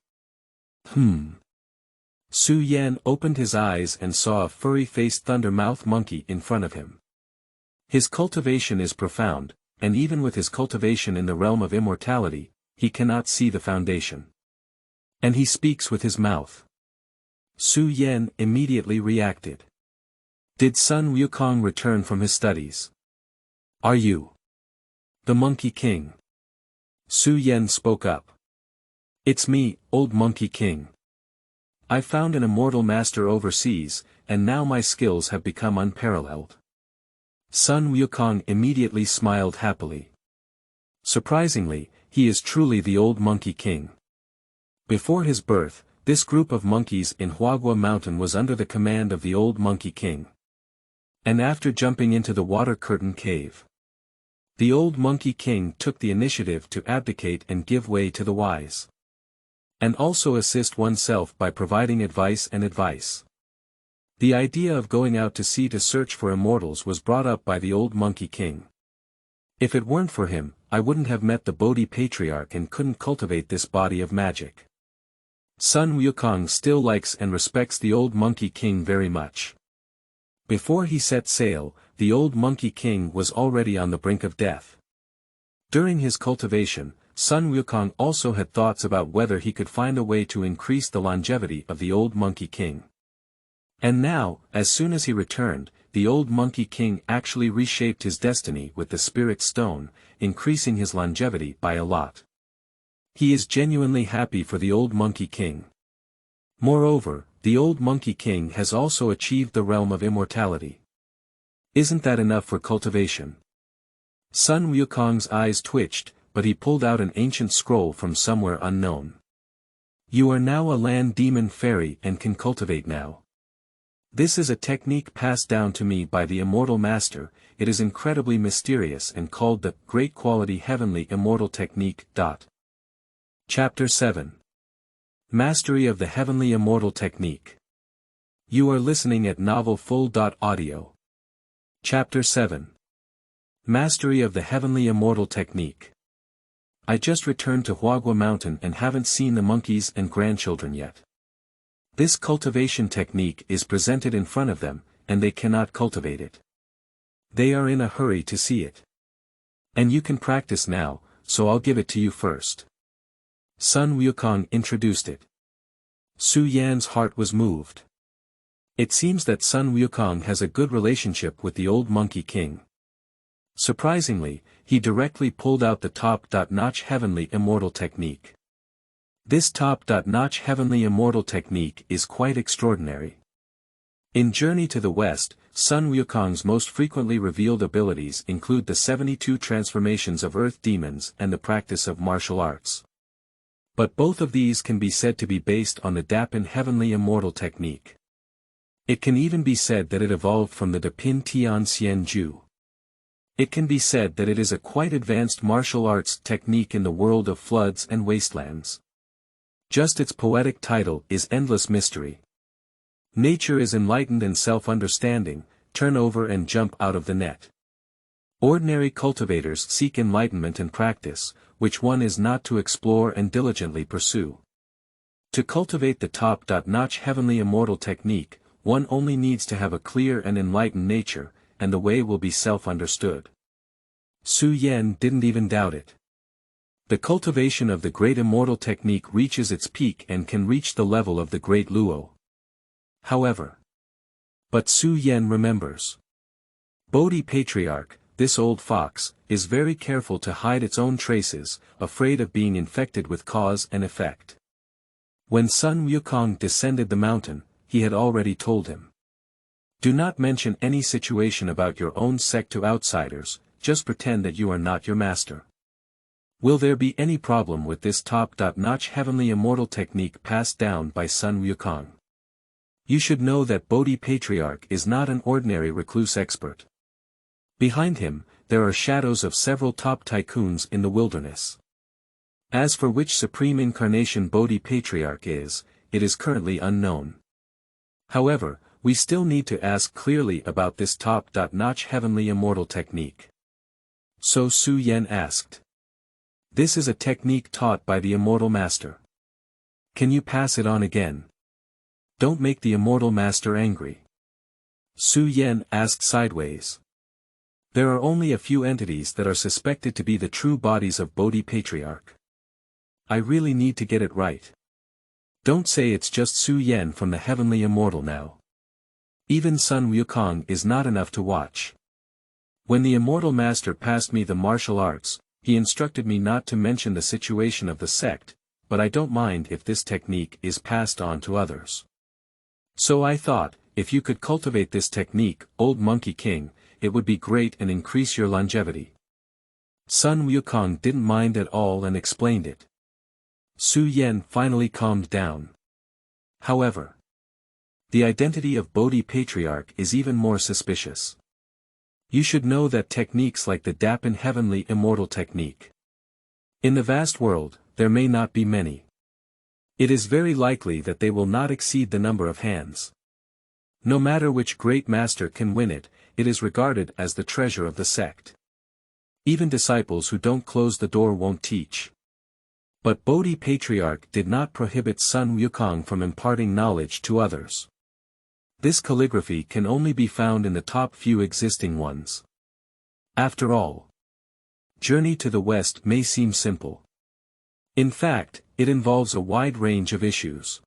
Su Yan opened his eyes and saw a furry-faced thundermouth monkey in front of him. His cultivation is profound, and even with his cultivation in the realm of immortality, he cannot see the foundation. And he speaks with his mouth. Su Yan immediately reacted. Did Sun Wukong return from his studies? Are you the Monkey King? Su Yan spoke up. It's me, old Monkey King. I found an immortal master overseas, and now my skills have become unparalleled. Sun Wukong immediately smiled happily. Surprisingly, he is truly the old Monkey King. Before his birth, this group of monkeys in Huaguo Mountain was under the command of the old Monkey King. And after jumping into the water curtain cave, the old Monkey King took the initiative to abdicate and give way to the wise. And also assist oneself by providing advice and advice. The idea of going out to sea to search for immortals was brought up by the old Monkey King. If it weren't for him, I wouldn't have met the Bodhi Patriarch and couldn't cultivate this body of magic. Sun Wukong still likes and respects the old Monkey King very much. Before he set sail, the old Monkey King was already on the brink of death. During his cultivation, Sun Wukong also had thoughts about whether he could find a way to increase the longevity of the old Monkey King. And now, as soon as he returned, the old Monkey King actually reshaped his destiny with the Spirit Stone, increasing his longevity by a lot. He is genuinely happy for the old Monkey King. Moreover, the old Monkey King has also achieved the realm of immortality. Isn't that enough for cultivation? Sun Wukong's eyes twitched, but he pulled out an ancient scroll from somewhere unknown. You are now a land demon fairy and can cultivate now. This is a technique passed down to me by the Immortal Master. It is incredibly mysterious and called the Great Quality Heavenly Immortal Technique. Chapter 7. Mastery of the Heavenly Immortal Technique. You are listening at novelfull.audio. Chapter 7. Mastery of the Heavenly Immortal Technique. I just returned to Huaguo Mountain and haven't seen the monkeys and grandchildren yet. This cultivation technique is presented in front of them, and they cannot cultivate it. They are in a hurry to see it. And you can practice now, so I'll give it to you first. Sun Wukong introduced it. Su Yan's heart was moved. It seems that Sun Wukong has a good relationship with the old Monkey King. Surprisingly, he directly pulled out the top-notch Heavenly Immortal Technique. This top-notch Heavenly Immortal Technique is quite extraordinary. In Journey to the West, Sun Wukong's most frequently revealed abilities include the 72 transformations of earth demons and the practice of martial arts. But both of these can be said to be based on the Dapin Heavenly Immortal Technique. It can even be said that it evolved from the Dapin Tian Xian Ju. It can be said that it is a quite advanced martial arts technique in the world of floods and wastelands. Just its poetic title is Endless Mystery. Nature is enlightened and self-understanding, turn over and jump out of the net. Ordinary cultivators seek enlightenment and practice, which one is not to explore and diligently pursue. To cultivate the top-notch Heavenly Immortal Technique, one only needs to have a clear and enlightened nature, and the way will be self-understood. Su Yan didn't even doubt it. The cultivation of the Great Immortal Technique reaches its peak and can reach the level of the Great Luo. However. But Su Yan remembers. Bodhi Patriarch, this old fox, is very careful to hide its own traces, afraid of being infected with cause and effect. When Sun Wukong descended the mountain, he had already told him. Do not mention any situation about your own sect to outsiders, just pretend that you are not your master. Will there be any problem with this top-notch Heavenly Immortal Technique passed down by Sun Wukong? You should know that Bodhi Patriarch is not an ordinary recluse expert. Behind him, there are shadows of several top tycoons in the wilderness. As for which Supreme Incarnation Bodhi Patriarch is, it is currently unknown. However, we still need to ask clearly about this top-notch Heavenly Immortal Technique. So Su Yan asked. This is a technique taught by the Immortal Master. Can you pass it on again? Don't make the Immortal Master angry. Su Yan asked sideways. There are only a few entities that are suspected to be the true bodies of Bodhi Patriarch. I really need to get it right. Don't say it's just Su Yan from the Heavenly Immortal now. Even Sun Wukong is not enough to watch. When the Immortal Master passed me the martial arts, he instructed me not to mention the situation of the sect, but I don't mind if this technique is passed on to others. So I thought, if you could cultivate this technique, Old Monkey King, it would be great and increase your longevity. Sun Wukong didn't mind at all and explained it. Su Yan finally calmed down. However, the identity of Bodhi Patriarch is even more suspicious. You should know that techniques like the Dapin Heavenly Immortal Technique. In the vast world, there may not be many. It is very likely that they will not exceed the number of hands. No matter which great master can win it, it is regarded as the treasure of the sect. Even disciples who don't close the door won't teach. But Bodhi Patriarch did not prohibit Sun Wukong from imparting knowledge to others. This calligraphy can only be found in the top few existing ones. After all, Journey to the West may seem simple. In fact, it involves a wide range of issues.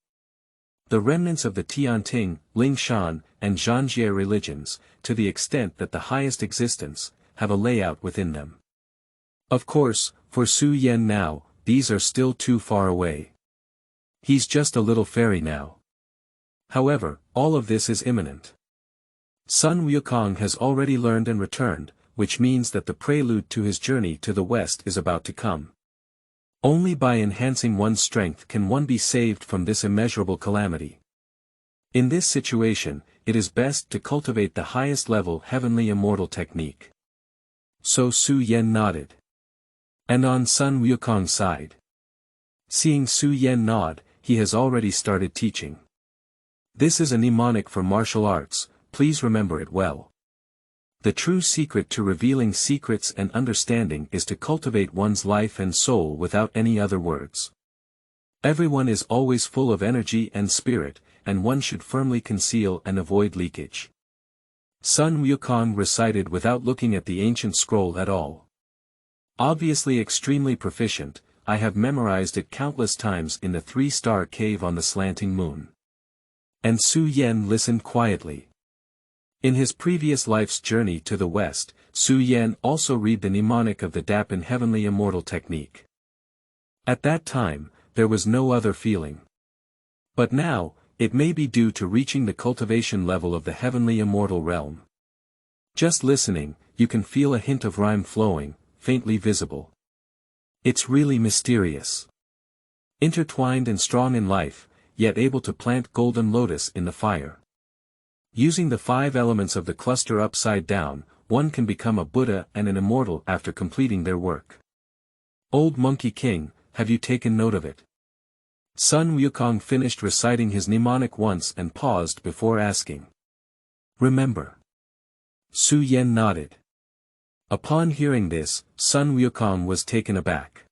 The remnants of the Tianting, Lingshan, and Zhanjie religions, to the extent that the highest existence, have a layout within them. Of course, for Su Yan now, these are still too far away. He's just a little fairy now. However, all of this is imminent. Sun Wukong has already learned and returned, which means that the prelude to his journey to the West is about to come. Only by enhancing one's strength can one be saved from this immeasurable calamity. In this situation, it is best to cultivate the highest level heavenly immortal technique. So Su Yan nodded. And on Sun Wukong's side. Seeing Su Yan nod, he has already started teaching. This is a mnemonic for martial arts, please remember it well. The true secret to revealing secrets and understanding is to cultivate one's life and soul without any other words. Everyone is always full of energy and spirit, and one should firmly conceal and avoid leakage. Sun Wukong recited without looking at the ancient scroll at all. Obviously extremely proficient, I have memorized it countless times in the 3-star cave on the slanting moon. And Su Yan listened quietly. In his previous life's journey to the West, Su Yan also read the mnemonic of the Dapan heavenly immortal technique. At that time, there was no other feeling. But now, it may be due to reaching the cultivation level of the heavenly immortal realm. Just listening, you can feel a hint of rhyme flowing, faintly visible. It's really mysterious. Intertwined and strong in life, yet able to plant golden lotus in the fire. Using the 5 elements of the cluster upside down, one can become a Buddha and an immortal after completing their work. Old Monkey King, have you taken note of it? Sun Wukong finished reciting his mnemonic once and paused before asking. Remember. Su Yan nodded. Upon hearing this, Sun Wukong was taken aback.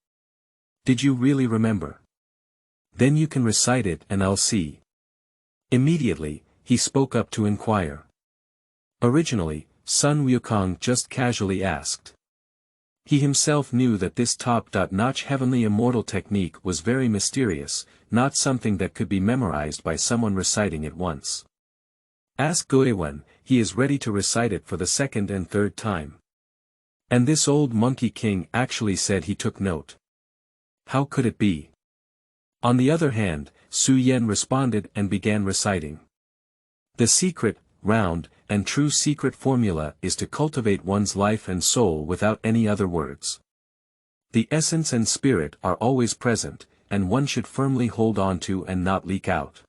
Did you really remember? Then you can recite it and I'll see. Immediately, he spoke up to inquire. Originally, Sun Wukong just casually asked. He himself knew that this top-notch heavenly immortal technique was very mysterious, not something that could be memorized by someone reciting it once. Ask Guiwen, he is ready to recite it for the 2nd and 3rd time. And this old Monkey King actually said he took note. How could it be? On the other hand, Su Yan responded and began reciting. The secret, round, and true secret formula is to cultivate one's life and soul without any other words. The essence and spirit are always present, and one should firmly hold on to and not leak out.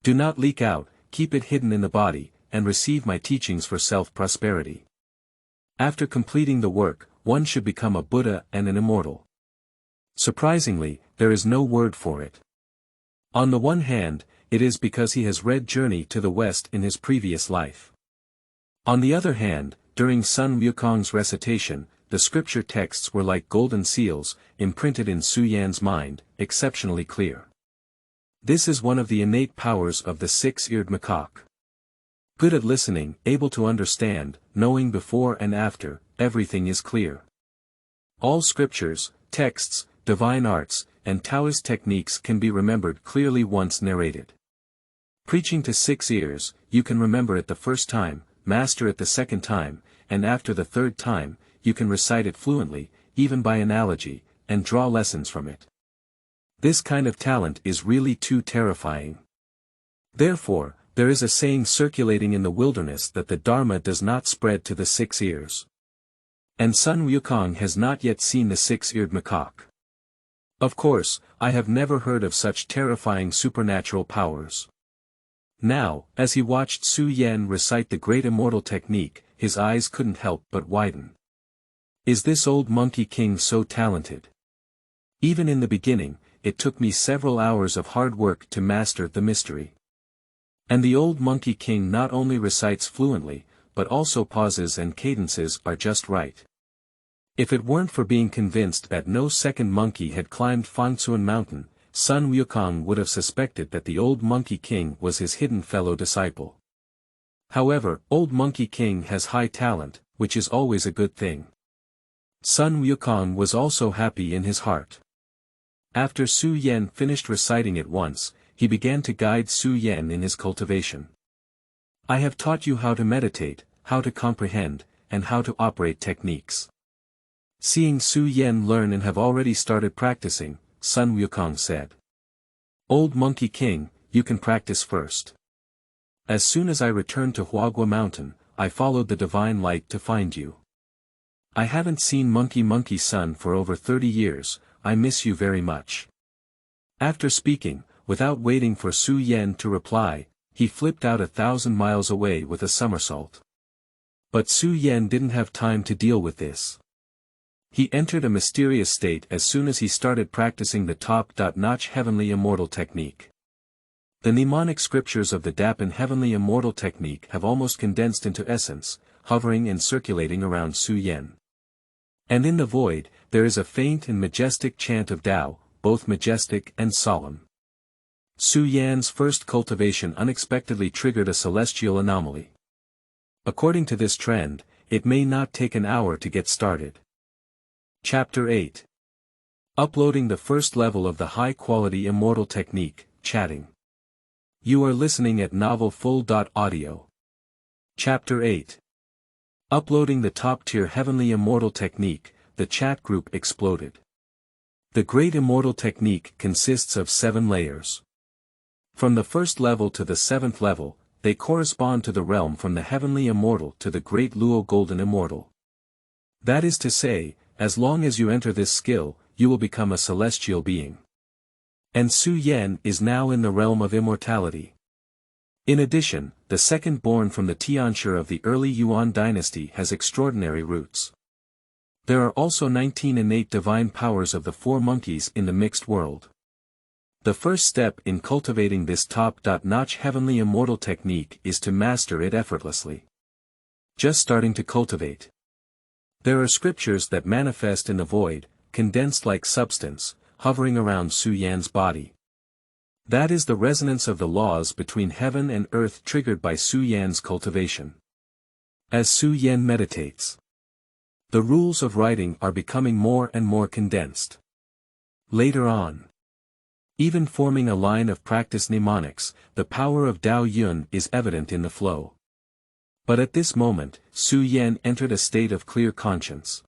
Do not leak out, keep it hidden in the body, and receive my teachings for self-prosperity. After completing the work, one should become a Buddha and an immortal. Surprisingly, there is no word for it. On the one hand, it is because he has read Journey to the West in his previous life. On the other hand, during Sun Wukong's recitation, the scripture texts were like golden seals, imprinted in Su Yan's mind, exceptionally clear. This is one of the innate powers of the 6-eared macaque. Good at listening, able to understand, knowing before and after, everything is clear. All scriptures, texts, divine arts, and Taoist techniques can be remembered clearly once narrated. Preaching to 6 ears, you can remember it the first time, master it the 2nd time, and after the 3rd time, you can recite it fluently, even by analogy, and draw lessons from it. This kind of talent is really too terrifying. Therefore, there is a saying circulating in the wilderness that the Dharma does not spread to the 6 ears. And Sun Wukong has not yet seen the 6-eared macaque. Of course, I have never heard of such terrifying supernatural powers. Now, as he watched Su Yan recite the great immortal technique, his eyes couldn't help but widen. Is this old Monkey King so talented? Even in the beginning, it took me several hours of hard work to master the mystery. And the old Monkey King not only recites fluently, but also pauses and cadences are just right. If it weren't for being convinced that no second monkey had climbed Huaguo Mountain, Sun Wukong would have suspected that the old Monkey King was his hidden fellow disciple. However, Old Monkey King has high talent, which is always a good thing. Sun Wukong was also happy in his heart. After Su Yan finished reciting it once, he began to guide Su Yan in his cultivation. I have taught you how to meditate, how to comprehend, and how to operate techniques. Seeing Su Yan learn and have already started practicing, Sun Wukong said. Old Monkey King, you can practice first. As soon as I returned to Huaguo Mountain, I followed the divine light to find you. I haven't seen Monkey Son for over 30 years, I miss you very much. After speaking, without waiting for Su Yan to reply, he flipped out 1,000 miles away with a somersault. But Su Yan didn't have time to deal with this. He entered a mysterious state as soon as he started practicing the top-notch heavenly immortal technique. The mnemonic scriptures of the Dapan heavenly immortal technique have almost condensed into essence, hovering and circulating around Su Yan. And in the void, there is a faint and majestic chant of Tao, both majestic and solemn. Su Yan's first cultivation unexpectedly triggered a celestial anomaly. According to this trend, it may not take an hour to get started. Chapter 8. Uploading the first level of the high-quality immortal technique, chatting. You are listening at novelfull.audio. Chapter 8. Uploading the top-tier heavenly immortal technique, the chat group exploded. The great immortal technique consists of 7 layers. From the first level to the 7th level, they correspond to the realm from the heavenly immortal to the great Luo golden immortal. That is to say, as long as you enter this skill, you will become a celestial being. And Su Yan is now in the realm of immortality. In addition, the second born from the Tian of the early Yuan dynasty has extraordinary roots. There are also 19 innate divine powers of the 4 monkeys in the mixed world. The first step in cultivating this top-notch heavenly immortal technique is to master it effortlessly. Just starting to cultivate. There are scriptures that manifest in the void, condensed like substance, hovering around Su Yan's body. That is the resonance of the laws between heaven and earth triggered by Su Yan's cultivation. As Su Yan meditates, the rules of writing are becoming more and more condensed. Later on, even forming a line of practice mnemonics, the power of Dao Yun is evident in the flow. But at this moment, Su Yan entered a state of clear conscience.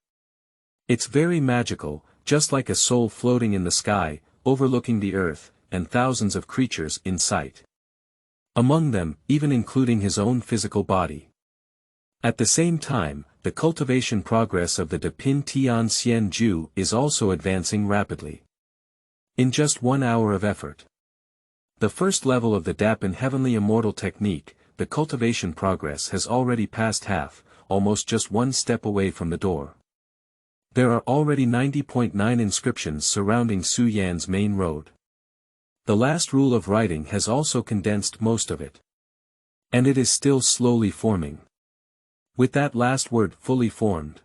It's very magical, just like a soul floating in the sky, overlooking the earth, and thousands of creatures in sight. Among them, even including his own physical body. At the same time, the cultivation progress of the Depin Tian Xian Ju is also advancing rapidly. In just 1 hour of effort. The first level of the Dapan heavenly immortal technique, the cultivation progress has already passed half, almost just 1 step away from the door. There are already 90.9 inscriptions surrounding Su Yan's main road. The last rule of writing has also condensed most of it. And it is still slowly forming. With that last word fully formed,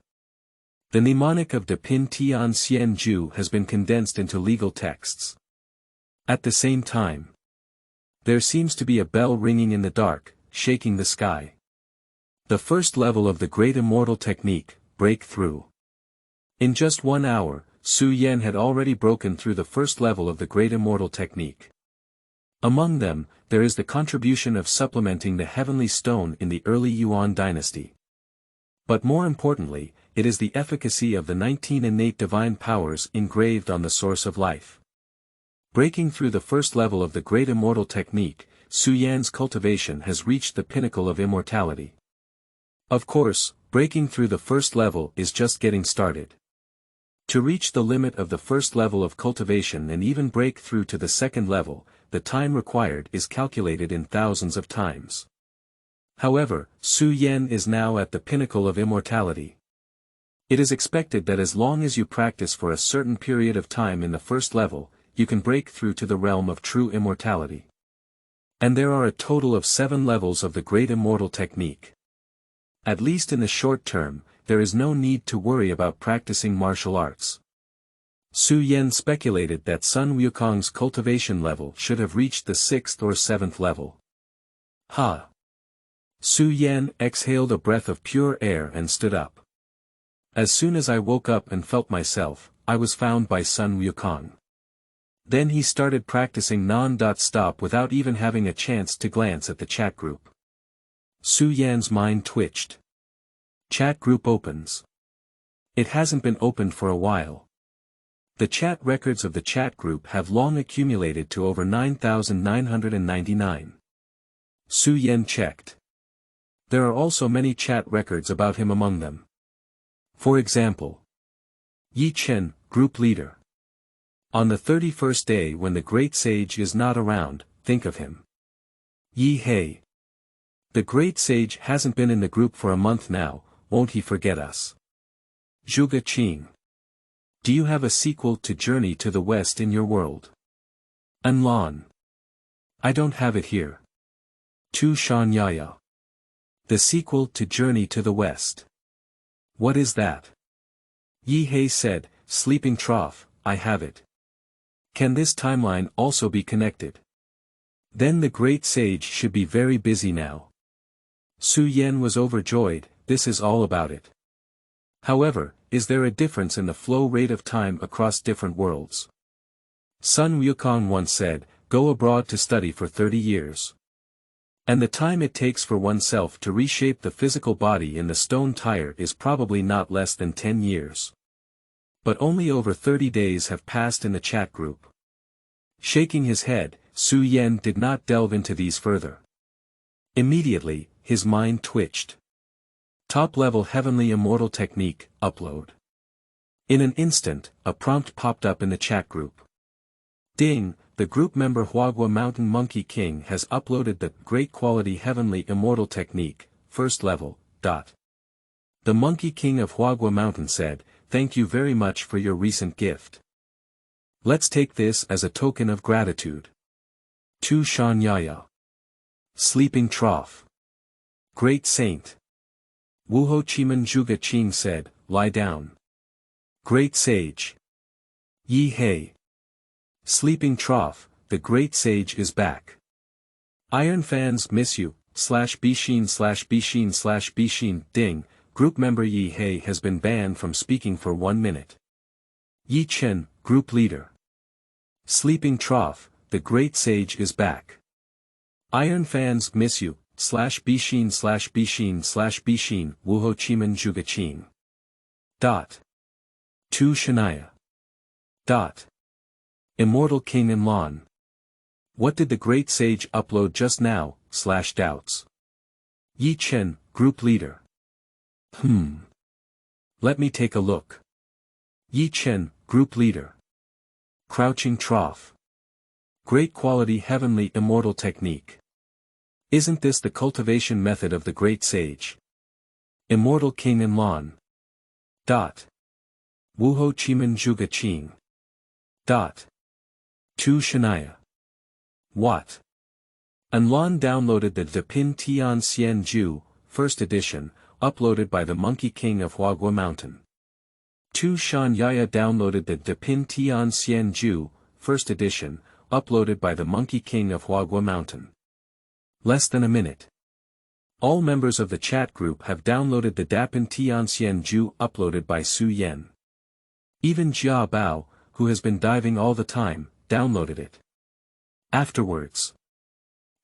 the mnemonic of Depin Tian Xian Ju has been condensed into legal texts. At the same time, there seems to be a bell ringing in the dark, shaking the sky. The first level of the great immortal technique, breakthrough. In just 1 hour, Su Yan had already broken through the first level of the great immortal technique. Among them, there is the contribution of supplementing the heavenly stone in the early Yuan dynasty. But more importantly, it is the efficacy of the 19 innate divine powers engraved on the source of life. Breaking through the first level of the great immortal technique, Su Yan's cultivation has reached the pinnacle of immortality. Of course, breaking through the first level is just getting started. To reach the limit of the first level of cultivation and even break through to the second level, the time required is calculated in thousands of times. However, Su Yan is now at the pinnacle of immortality. It is expected that as long as you practice for a certain period of time in the first level, you can break through to the realm of true immortality. And there are a total of 7 levels of the great immortal technique. At least in the short term, there is no need to worry about practicing martial arts. Su Yan speculated that Sun Wukong's cultivation level should have reached the 6th or 7th level. Ha! Su Yan exhaled a breath of pure air and stood up. As soon as I woke up and felt myself, I was found by Sun Wukong. Then he started practicing non-stop without even having a chance to glance at the chat group. Su Yan's mind twitched. Chat group opens. It hasn't been opened for a while. The chat records of the chat group have long accumulated to over 9,999. Su Yan checked. There are also many chat records about him among them. For example, Yi Chen, group leader. On the 31st day when the great sage is not around, think of him. Yi Hei. The great sage hasn't been in the group for a month now, won't he forget us? Zhuge Qing. Do you have a sequel to Journey to the West in your world? Enhancement. I don't have it here. Tu Shan Yaya. The sequel to Journey to the West. What is that? Yi Hei said, Sleeping Trough, I have it. Can this timeline also be connected? Then the great sage should be very busy now. Su Yan was overjoyed, this is all about it. However, is there a difference in the flow rate of time across different worlds? Sun Wukong once said, go abroad to study for 30 years. And the time it takes for oneself to reshape the physical body in the stone tire is probably not less than 10 years. But only over 30 days have passed in the chat group. Shaking his head, Su Yan did not delve into these further. Immediately, his mind twitched. Top-level Heavenly Immortal Technique, upload. In an instant, a prompt popped up in the chat group. Ding, the group member Huaguo Mountain Monkey King has uploaded the Great Quality Heavenly Immortal Technique, first level, dot. The Monkey King of Huaguo Mountain said, thank you very much for your recent gift. Let's take this as a token of gratitude. Tu Shan Yaya. Sleeping Trough. Great Saint. Wuho Chiman Zhuge Qing said, lie down. Great Sage. Yi Hei. Sleeping Trough, the Great Sage is back. Iron fans miss you, /Bishin/Bishin/Bishin ding, group member Yi Hei has been banned from speaking for 1 minute. Yi Chen, group leader. Sleeping Trough, the Great Sage is back. Iron fans miss you, /Bishin/Bishin/Bishin Wuho Chiman Zhuge Qing. Dot. Tu Shania. Dot. Immortal King and Lon. What did the Great Sage upload just now, /doubts? Yi Chen, group leader. Let me take a look. Yi Chen, group leader. Crouching Trough. Great Quality Heavenly Immortal Technique. Isn't this the cultivation method of the Great Sage? Immortal King and Lon. Dot. Wuho Chiman Zhuge Qing. Dot. Tu Shania. What? Enlon downloaded the Depin Tian Xian Ju, first edition, uploaded by the Monkey King of Huaguo Mountain. Tu Shan Yaya downloaded the Depin Tian Xian Ju, first edition, uploaded by the Monkey King of Huaguo Mountain. Less than a minute. All members of the chat group have downloaded the Dapin Tian Xian Ju uploaded by Su Yan. Even Jia Bao, who has been diving all the time, downloaded it. Afterwards,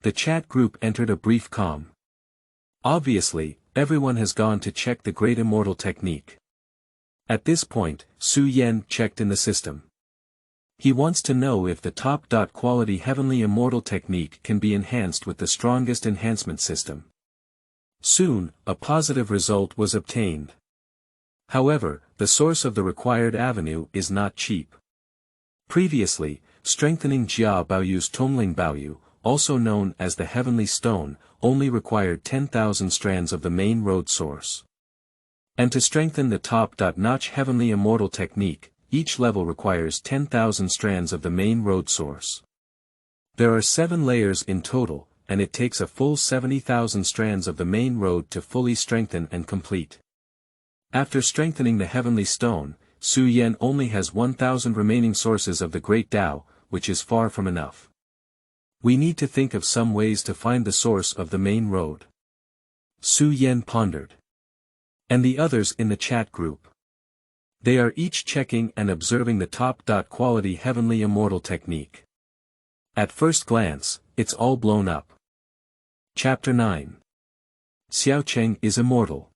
the chat group entered a brief calm. Obviously, everyone has gone to check the Great Immortal Technique. At this point, Su Yan checked in the system. He wants to know if the top-quality Heavenly Immortal Technique can be enhanced with the strongest enhancement system. Soon, a positive result was obtained. However, the source of the required avenue is not cheap. Previously, strengthening Jia Baoyu's Tongling Baoyu, also known as the Heavenly Stone, only required 10,000 strands of the main road source. And to strengthen the top-notch Heavenly Immortal Technique, each level requires 10,000 strands of the main road source. There are 7 layers in total, and it takes a full 70,000 strands of the main road to fully strengthen and complete. After strengthening the heavenly stone, Su Yan only has 1,000 remaining sources of the great Tao, which is far from enough. We need to think of some ways to find the source of the main road. Su Yan pondered. And the others in the chat group. They are each checking and observing the top-quality heavenly immortal technique. At first glance, it's all blown up. Chapter 9. Xiaocheng is immortal.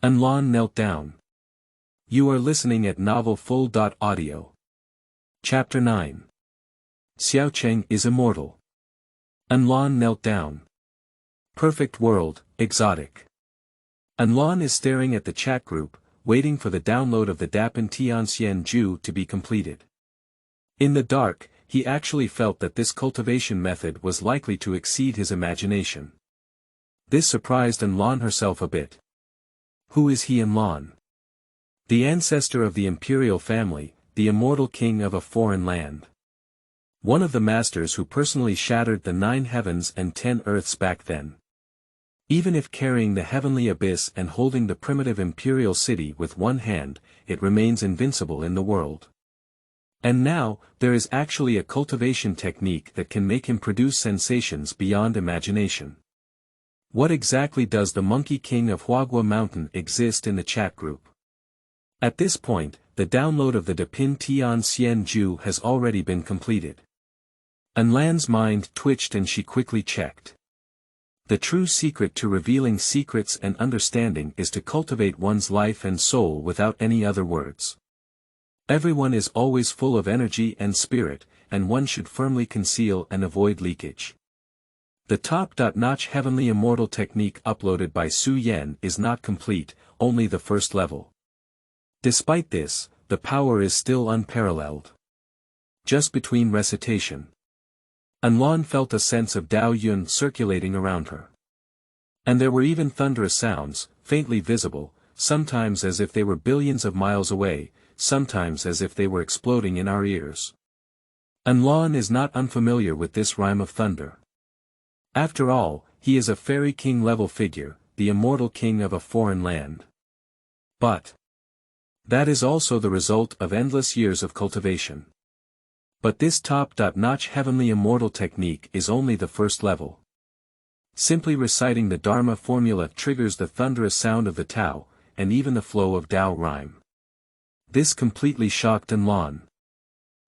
Enhancement knelt down. You are listening at Novel Full.audio. Chapter 9. Xiaocheng is immortal. Enhancement knelt down. Perfect world, exotic. Enhancement is staring at the chat group, waiting for the download of the Dapan Tian Ju to be completed. In the dark, he actually felt that this cultivation method was likely to exceed his imagination. This surprised Enhancement herself a bit. Who is he Enhancement? The ancestor of the imperial family, the immortal king of a foreign land. One of the masters who personally shattered the 9 heavens and 10 earths back then. Even if carrying the heavenly abyss and holding the primitive imperial city with one hand, it remains invincible in the world. And now, there is actually a cultivation technique that can make him produce sensations beyond imagination. What exactly does the Monkey King of Huaguo Mountain exist in the chat group? At this point, the download of the Dapan Tian Ju has already been completed. Enhanced's mind twitched and she quickly checked. The true secret to revealing secrets and understanding is to cultivate one's life and soul without any other words. Everyone is always full of energy and spirit, and one should firmly conceal and avoid leakage. The top-notch heavenly immortal technique uploaded by Su Yan is not complete, only the first level. Despite this, the power is still unparalleled. Just between recitation, Enhancement felt a sense of Dao Yun circulating around her. And there were even thunderous sounds, faintly visible, sometimes as if they were billions of miles away, sometimes as if they were exploding in our ears. Enhancement is not unfamiliar with this rhyme of thunder. After all, he is a fairy king level figure, the immortal king of a foreign land. But that is also the result of endless years of cultivation. But this top-notch heavenly immortal technique is only the first level. Simply reciting the Dharma formula triggers the thunderous sound of the Tao, and even the flow of Tao rhyme. This completely shocked Enhancement.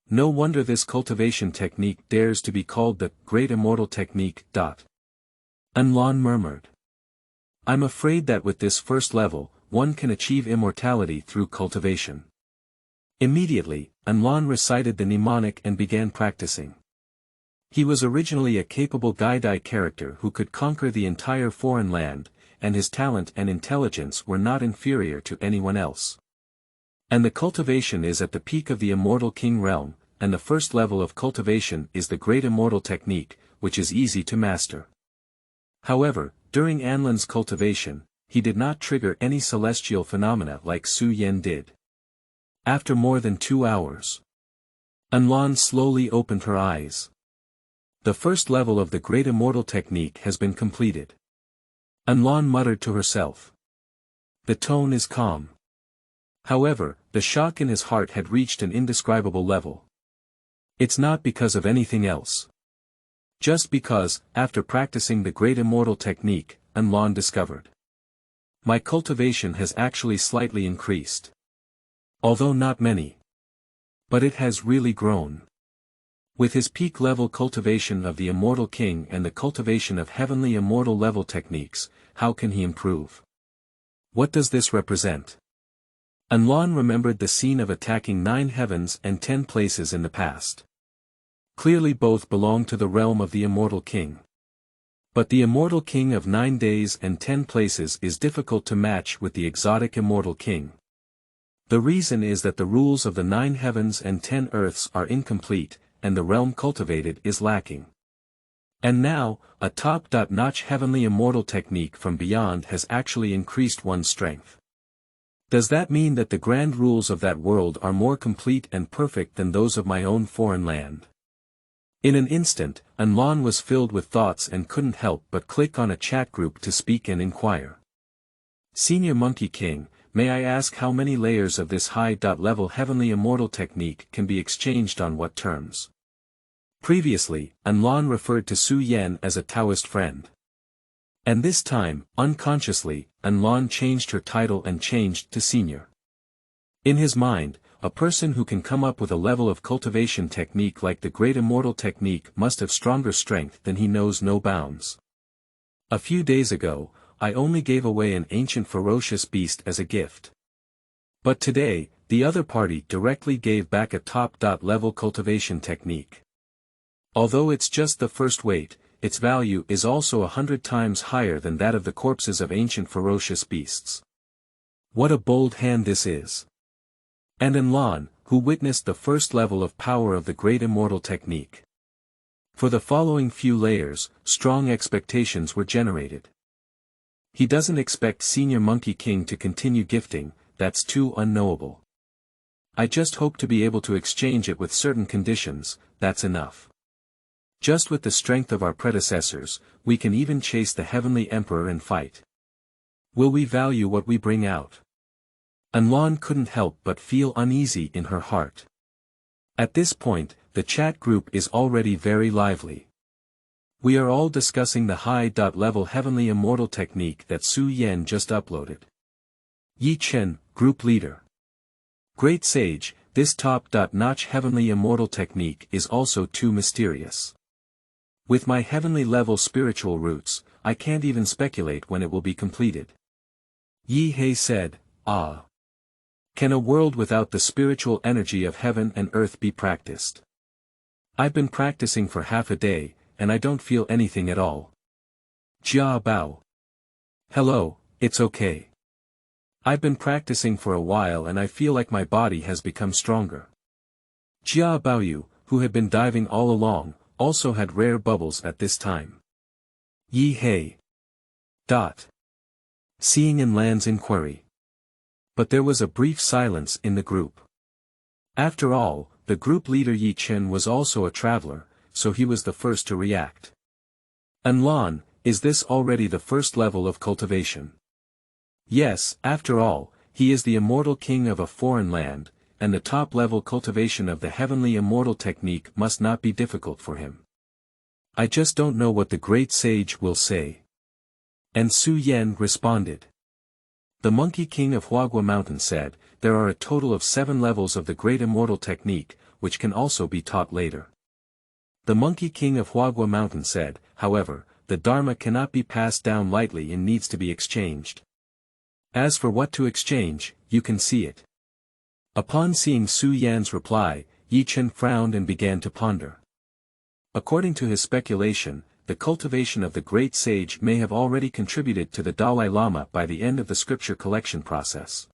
No wonder this cultivation technique dares to be called the Great Immortal Technique. Enhancement murmured. I'm afraid that with this first level, one can achieve immortality through cultivation. Immediately, Enhancement recited the mnemonic and began practicing. He was originally a capable Gaidai character who could conquer the entire foreign land, and his talent and intelligence were not inferior to anyone else. And the cultivation is at the peak of the immortal king realm, and the first level of cultivation is the Great Immortal Technique, which is easy to master. However, during Enhanced's cultivation, he did not trigger any celestial phenomena like Su Yan did. After more than 2 hours, Enhanced slowly opened her eyes. The first level of the Great Immortal Technique has been completed. Enhanced muttered to herself. The tone is calm. However, the shock in his heart had reached an indescribable level. It's not because of anything else. Just because, after practicing the Great Immortal Technique, Enhanced discovered. My cultivation has actually slightly increased. Although not many. But it has really grown. With his peak level cultivation of the Immortal King and the cultivation of heavenly immortal level techniques, how can he improve? What does this represent? Enhanced remembered the scene of attacking 9 heavens and 10 places in the past. Clearly both belong to the realm of the Immortal King. But the Immortal King of 9 days and 10 places is difficult to match with the exotic Immortal King. The reason is that the rules of the 9 heavens and 10 earths are incomplete, and the realm cultivated is lacking. And now, a top-notch heavenly immortal technique from beyond has actually increased one's strength. Does that mean that the grand rules of that world are more complete and perfect than those of my own foreign land? In an instant, Enhanced was filled with thoughts and couldn't help but click on a chat group to speak and inquire. Senior Monkey King, may I ask how many layers of this high-level heavenly immortal technique can be exchanged on what terms? Previously, Enhancement referred to Su Yan as a Taoist friend. And this time, unconsciously, Enhancement changed her title and changed to senior. In his mind, a person who can come up with a level of cultivation technique like the great immortal technique must have stronger strength than he knows no bounds. A few days ago, I only gave away an ancient ferocious beast as a gift. But today, the other party directly gave back a top-level cultivation technique. Although it's just the first weight, its value is also 100 times higher than that of the corpses of ancient ferocious beasts. What a bold hand this is! And Enhancement, who witnessed the first level of power of the great immortal technique. For the following few layers, strong expectations were generated. He doesn't expect Senior Monkey King to continue gifting, that's too unknowable. I just hope to be able to exchange it with certain conditions, that's enough. Just with the strength of our predecessors, we can even chase the Heavenly Emperor and fight. Will we value what we bring out? Enhancement couldn't help but feel uneasy in her heart. At this point, the chat group is already very lively. We are all discussing the high-level heavenly immortal technique that Su Yan just uploaded. Xiaocheng, group leader. Great sage, this top-notch heavenly immortal technique is also too mysterious. With my heavenly level spiritual roots, I can't even speculate when it will be completed. Yi Hei said, ah. Can a world without the spiritual energy of heaven and earth be practiced? I've been practicing for half a day, and I don't feel anything at all. Jia Bao. Hello, it's okay. I've been practicing for a while and I feel like my body has become stronger. Jia Baoyu, who had been diving all along, also had rare bubbles at this time. Yi Hei. Seeing in Lan's inquiry. But there was a brief silence in the group. After all, the group leader Xiaocheng was also a traveler, so he was the first to react. Enhancement, is this already the first level of cultivation? Yes, after all, he is the immortal king of a foreign land, and the top-level cultivation of the heavenly immortal technique must not be difficult for him. I just don't know what the great sage will say. And Su Yan responded. The Monkey King of Huaguo Mountain said, there are a total of 7 levels of the great immortal technique, which can also be taught later. The Monkey King of Huaguo Mountain said, however, the Dharma cannot be passed down lightly and needs to be exchanged. As for what to exchange, you can see it. Upon seeing Su Yan's reply, Xiaocheng frowned and began to ponder. According to his speculation, the cultivation of the great sage may have already contributed to the Dalai Lama by the end of the scripture collection process.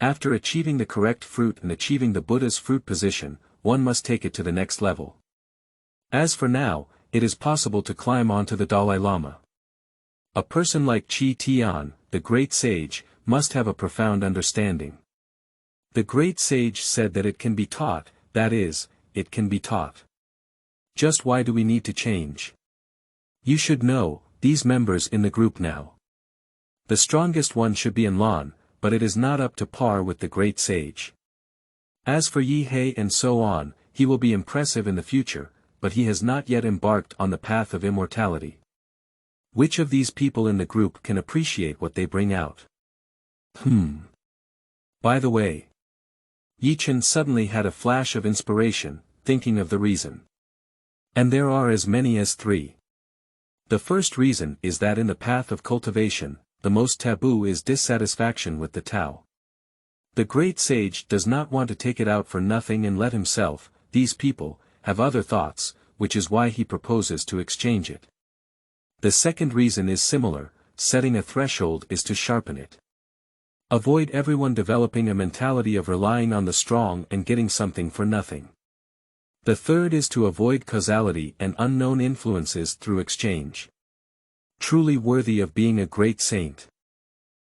After achieving the correct fruit and achieving the Buddha's fruit position, one must take it to the next level. As for now, it is possible to climb onto the Dalai Lama. A person like Tian, the great sage, must have a profound understanding. The great sage said that it can be taught, that is, it can be taught. Just why do we need to change? You should know, these members in the group now. The strongest one should be Enhancement, but it is not up to par with the great sage. As for Yi Hei and so on, he will be impressive in the future, but he has not yet embarked on the path of immortality. Which of these people in the group can appreciate what they bring out? By the way. Xiaocheng suddenly had a flash of inspiration, thinking of the reason. And there are as many as 3. The first reason is that in the path of cultivation, the most taboo is dissatisfaction with the Tao. The great sage does not want to take it out for nothing and let himself, these people, have other thoughts, which is why he proposes to exchange it. The second reason is similar, setting a threshold is to sharpen it. Avoid everyone developing a mentality of relying on the strong and getting something for nothing. The third is to avoid causality and unknown influences through exchange. Truly worthy of being a great saint.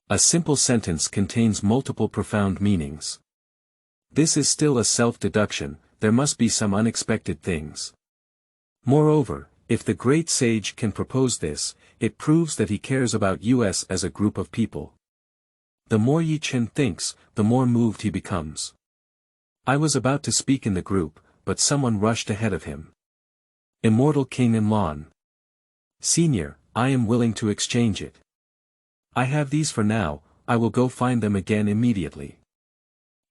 A simple sentence contains multiple profound meanings. This is still a self-deduction, there must be some unexpected things. Moreover, if the great sage can propose this, it proves that he cares about us as a group of people. The more Yi Chen thinks, the more moved he becomes. I was about to speak in the group, but someone rushed ahead of him. Immortal King Enhancement. Senior, I am willing to exchange it. I have these for now, I will go find them again immediately.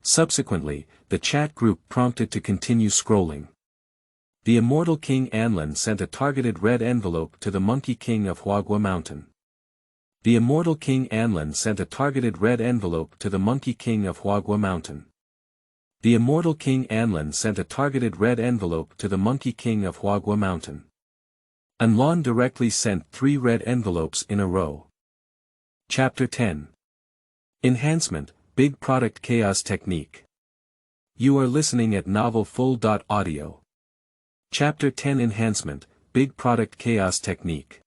Subsequently, the chat group prompted to continue scrolling. The Immortal King Anlin sent a targeted red envelope to the Monkey King of Huaguo Mountain. The Immortal King Anlin sent a targeted red envelope to the Monkey King of Huaguo Mountain. The Immortal King Anlin sent a targeted red envelope to the Monkey King of Huaguo Mountain. Anlon directly sent 3 red envelopes in a row. Chapter 10. Enhancement, Big Product Chaos Technique. You are listening at Novel Full.audio. Chapter 10 Enhancement, Big Product Chaos Technique.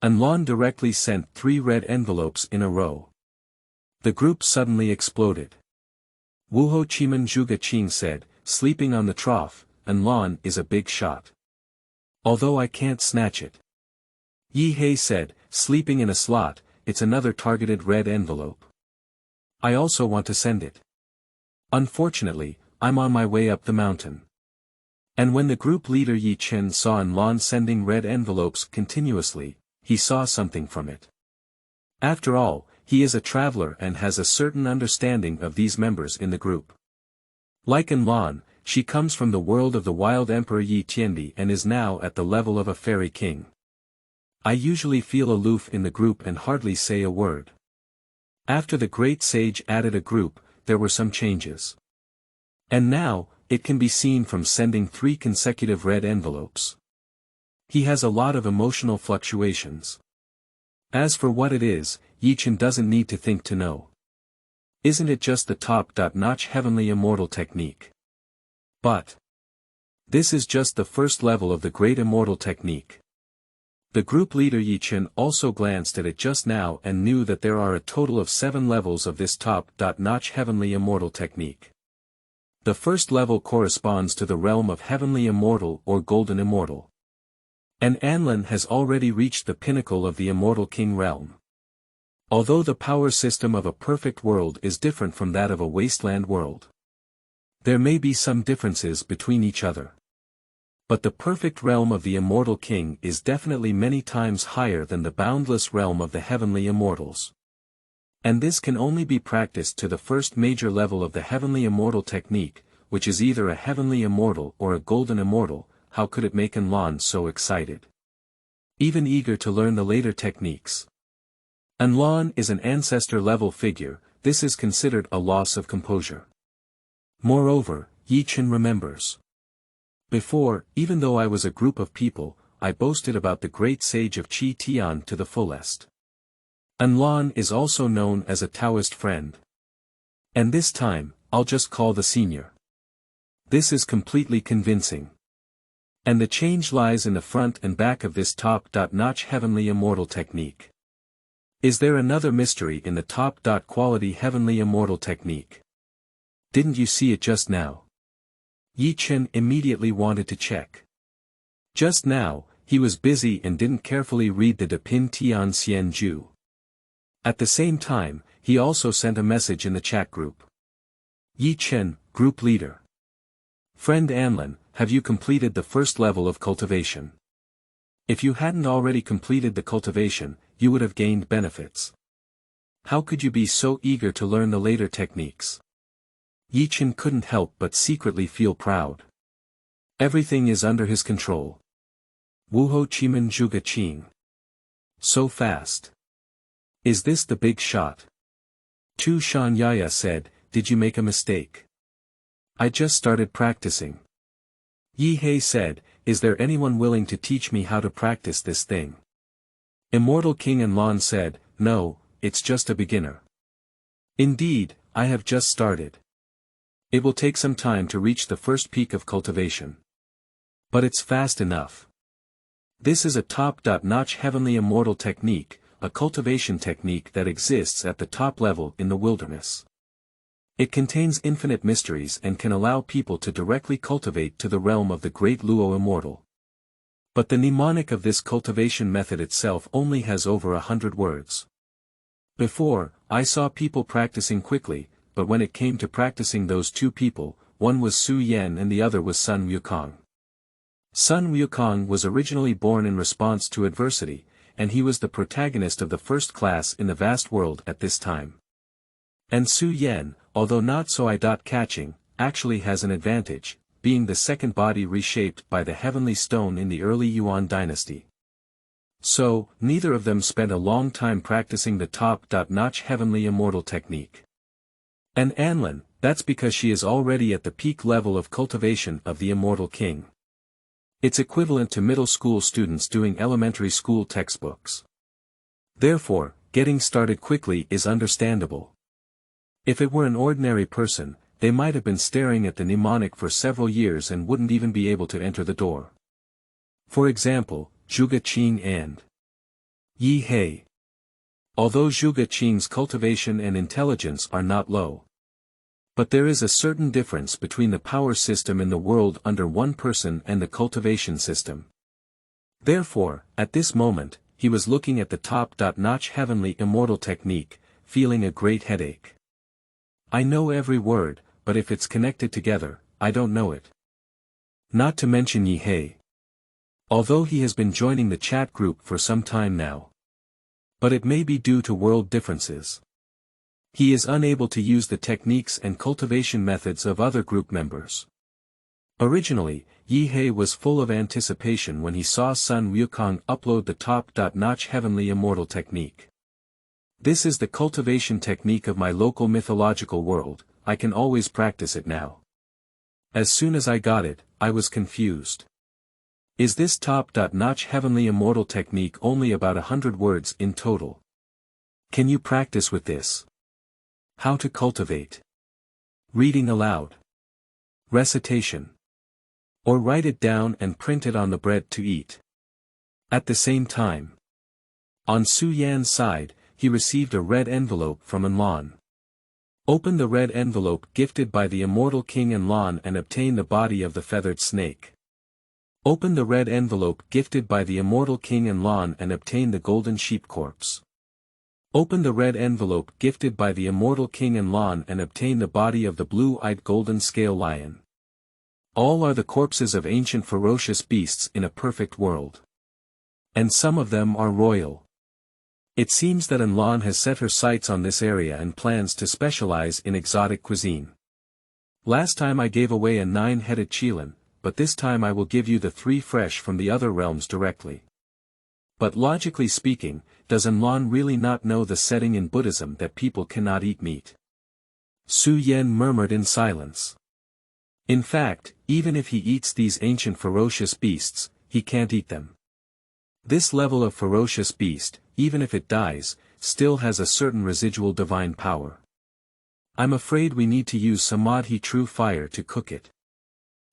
Anlon directly sent 3 red envelopes in a row. The group suddenly exploded. Wuho Chiman Zhuge Qing said, sleeping on the trough, Anlon is a big shot. Although I can't snatch it. Yi Hei said, sleeping in a slot, it's another targeted red envelope. I also want to send it. Unfortunately, I'm on my way up the mountain. And when the group leader Yi Chen saw Anlon sending red envelopes continuously, he saw something from it. After all, he is a traveler and has a certain understanding of these members in the group. Like Anlon, she comes from the world of the wild Emperor Yi Tiandi and is now at the level of a fairy king. I usually feel aloof in the group and hardly say a word. After the great sage added a group, there were some changes. And now, it can be seen from sending 3 consecutive red envelopes. He has a lot of emotional fluctuations. As for what it is, Yi Chen doesn't need to think to know. Isn't it just the top-notch heavenly immortal technique? But this is just the first level of the great immortal technique. The group leader Yi Chen also glanced at it just now and knew that there are a total of 7 levels of this top-notch heavenly immortal technique. The first level corresponds to the realm of heavenly immortal or golden immortal. And Anlin has already reached the pinnacle of the immortal king realm. Although the power system of a perfect world is different from that of a wasteland world, there may be some differences between each other. But the perfect realm of the immortal king is definitely many times higher than the boundless realm of the heavenly immortals. And this can only be practiced to the first major level of the heavenly immortal technique, which is either a heavenly immortal or a golden immortal. How could it make Anlon so excited? Even eager to learn the later techniques. Anlon is an ancestor-level figure, this is considered a loss of composure. Moreover, Yi Chen remembers. Before, even though I was a group of people, I boasted about the great sage of Qi Tian to the fullest. Anlon is also known as a Taoist friend. And this time, I'll just call the senior. This is completely convincing. And the change lies in the front and back of this top-notch heavenly immortal technique. Is there another mystery in the top-quality heavenly immortal technique? Didn't you see it just now? Yi Chen immediately wanted to check. Just now, he was busy and didn't carefully read the Depin Tian Xian Ju. At the same time, he also sent a message in the chat group. Yi Chen, group leader. Friend Anlin, have you completed the first level of cultivation? If you hadn't already completed the cultivation, you would have gained benefits. How could you be so eager to learn the later techniques? Yi Chen couldn't help but secretly feel proud. Everything is under his control. Wuho Chiman Zhuge Qing. So fast. Is this the big shot? Tu Shan Yaya said, did you make a mistake? I just started practicing. Yi Hei said, is there anyone willing to teach me how to practice this thing? Immortal King Anlon said, no, it's just a beginner. Indeed, I have just started. It will take some time to reach the first peak of cultivation. But it's fast enough. This is a top-notch heavenly immortal technique, a cultivation technique that exists at the top level in the wilderness. It contains infinite mysteries and can allow people to directly cultivate to the realm of the great Luo immortal. But the mnemonic of this cultivation method itself only has over 100 words. Before, I saw people practicing quickly, but when it came to practicing those two people, one was Su Yan and the other was Sun Wukong. Sun Wukong was originally born in response to adversity, and he was the protagonist of the first class in the vast world at this time. And Su Yan, although not so eye-catching, actually has an advantage, being the second body reshaped by the heavenly stone in the early Yuan dynasty. So, neither of them spent a long time practicing the top-notch heavenly immortal technique. And Anlin, that's because she is already at the peak level of cultivation of the immortal king. It's equivalent to middle school students doing elementary school textbooks. Therefore, getting started quickly is understandable. If it were an ordinary person, they might have been staring at the mnemonic for several years and wouldn't even be able to enter the door. For example, Xiaocheng and Yi He. Although Xiaocheng's cultivation and intelligence are not low. But there is a certain difference between the power system in the world under one person and the cultivation system. Therefore, at this moment, he was looking at the top-notch heavenly immortal technique, feeling a great headache. I know every word, but if it's connected together, I don't know it. Not to mention Yi He. Although he has been joining the chat group for some time now. But it may be due to world differences. He is unable to use the techniques and cultivation methods of other group members. Originally, Yi He was full of anticipation when he saw Sun Wukong upload the top-notch heavenly immortal technique. This is the cultivation technique of my local mythological world, I can always practice it now. As soon as I got it, I was confused. Is this top-notch heavenly immortal technique only about 100 words in total? Can you practice with this? How to cultivate. Reading aloud. Recitation. Or write it down and print it on the bread to eat. At the same time. On Su Yan's side, he received a red envelope from Enlon. Open the red envelope gifted by the immortal king Enlon and obtain the body of the feathered snake. Open the red envelope gifted by the immortal king Enlon and obtain the golden sheep corpse. Open the red envelope gifted by the immortal king Enlon and obtain the body of the blue-eyed golden scale lion. All are the corpses of ancient ferocious beasts in a perfect world. And some of them are royal. It seems that Enlon has set her sights on this area and plans to specialize in exotic cuisine. Last time I gave away a 9-headed qilin, but this time I will give you the 3 fresh from the other realms directly. But logically speaking, does Enlon really not know the setting in Buddhism that people cannot eat meat? Su Yan murmured in silence. In fact, even if he eats these ancient ferocious beasts, he can't eat them. This level of ferocious beast, even if it dies, still has a certain residual divine power. I'm afraid we need to use Samadhi true fire to cook it.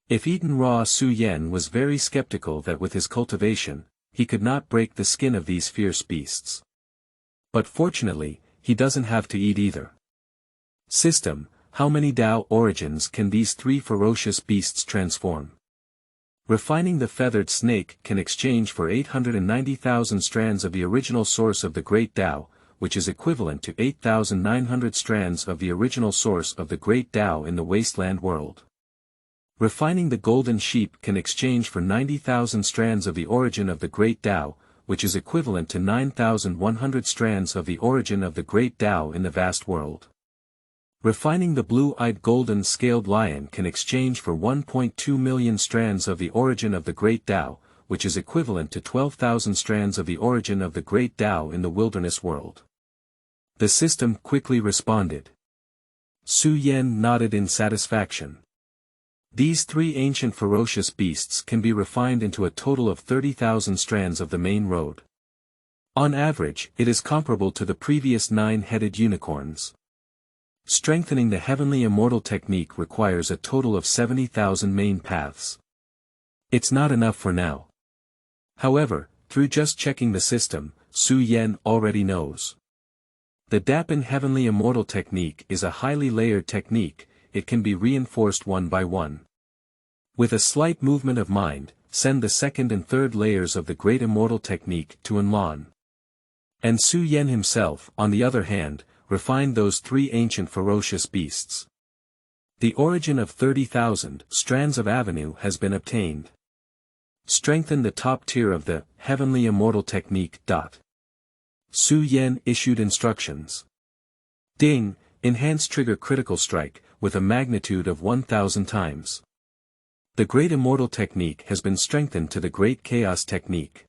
If eaten raw, Su Yan was very skeptical that with his cultivation, he could not break the skin of these fierce beasts. But fortunately, he doesn't have to eat either. System, how many Tao origins can these 3 ferocious beasts transform? Refining the feathered snake can exchange for 890,000 strands of the original source of the great Tao, which is equivalent to 8,900 strands of the original source of the great Tao in the wasteland world. Refining the golden sheep can exchange for 90,000 strands of the origin of the great Tao, which is equivalent to 9,100 strands of the origin of the great Tao in the vast world. Refining the blue-eyed golden scaled lion can exchange for 1.2 million strands of the origin of the great Tao, which is equivalent to 12,000 strands of the origin of the great Tao in the wilderness world. The system quickly responded. Su Yan nodded in satisfaction. These 3 ancient ferocious beasts can be refined into a total of 30,000 strands of the main road. On average, it is comparable to the previous 9-headed unicorns. Strengthening the heavenly immortal technique requires a total of 70,000 main paths. It's not enough for now. However, through just checking the system, Su Yan already knows. The Dapin heavenly immortal technique is a highly layered technique. It can be reinforced one by one. With a slight movement of mind, send the second and third layers of the great immortal technique to Enlon. And Su Yan himself, on the other hand, refined those three ancient ferocious beasts. The origin of 30,000 strands of avenue has been obtained. Strengthen the top tier of the heavenly immortal technique. Su Yan issued instructions. Ding, enhance trigger critical strike, with a magnitude of 1,000 times. The great immortal technique has been strengthened to the great chaos technique.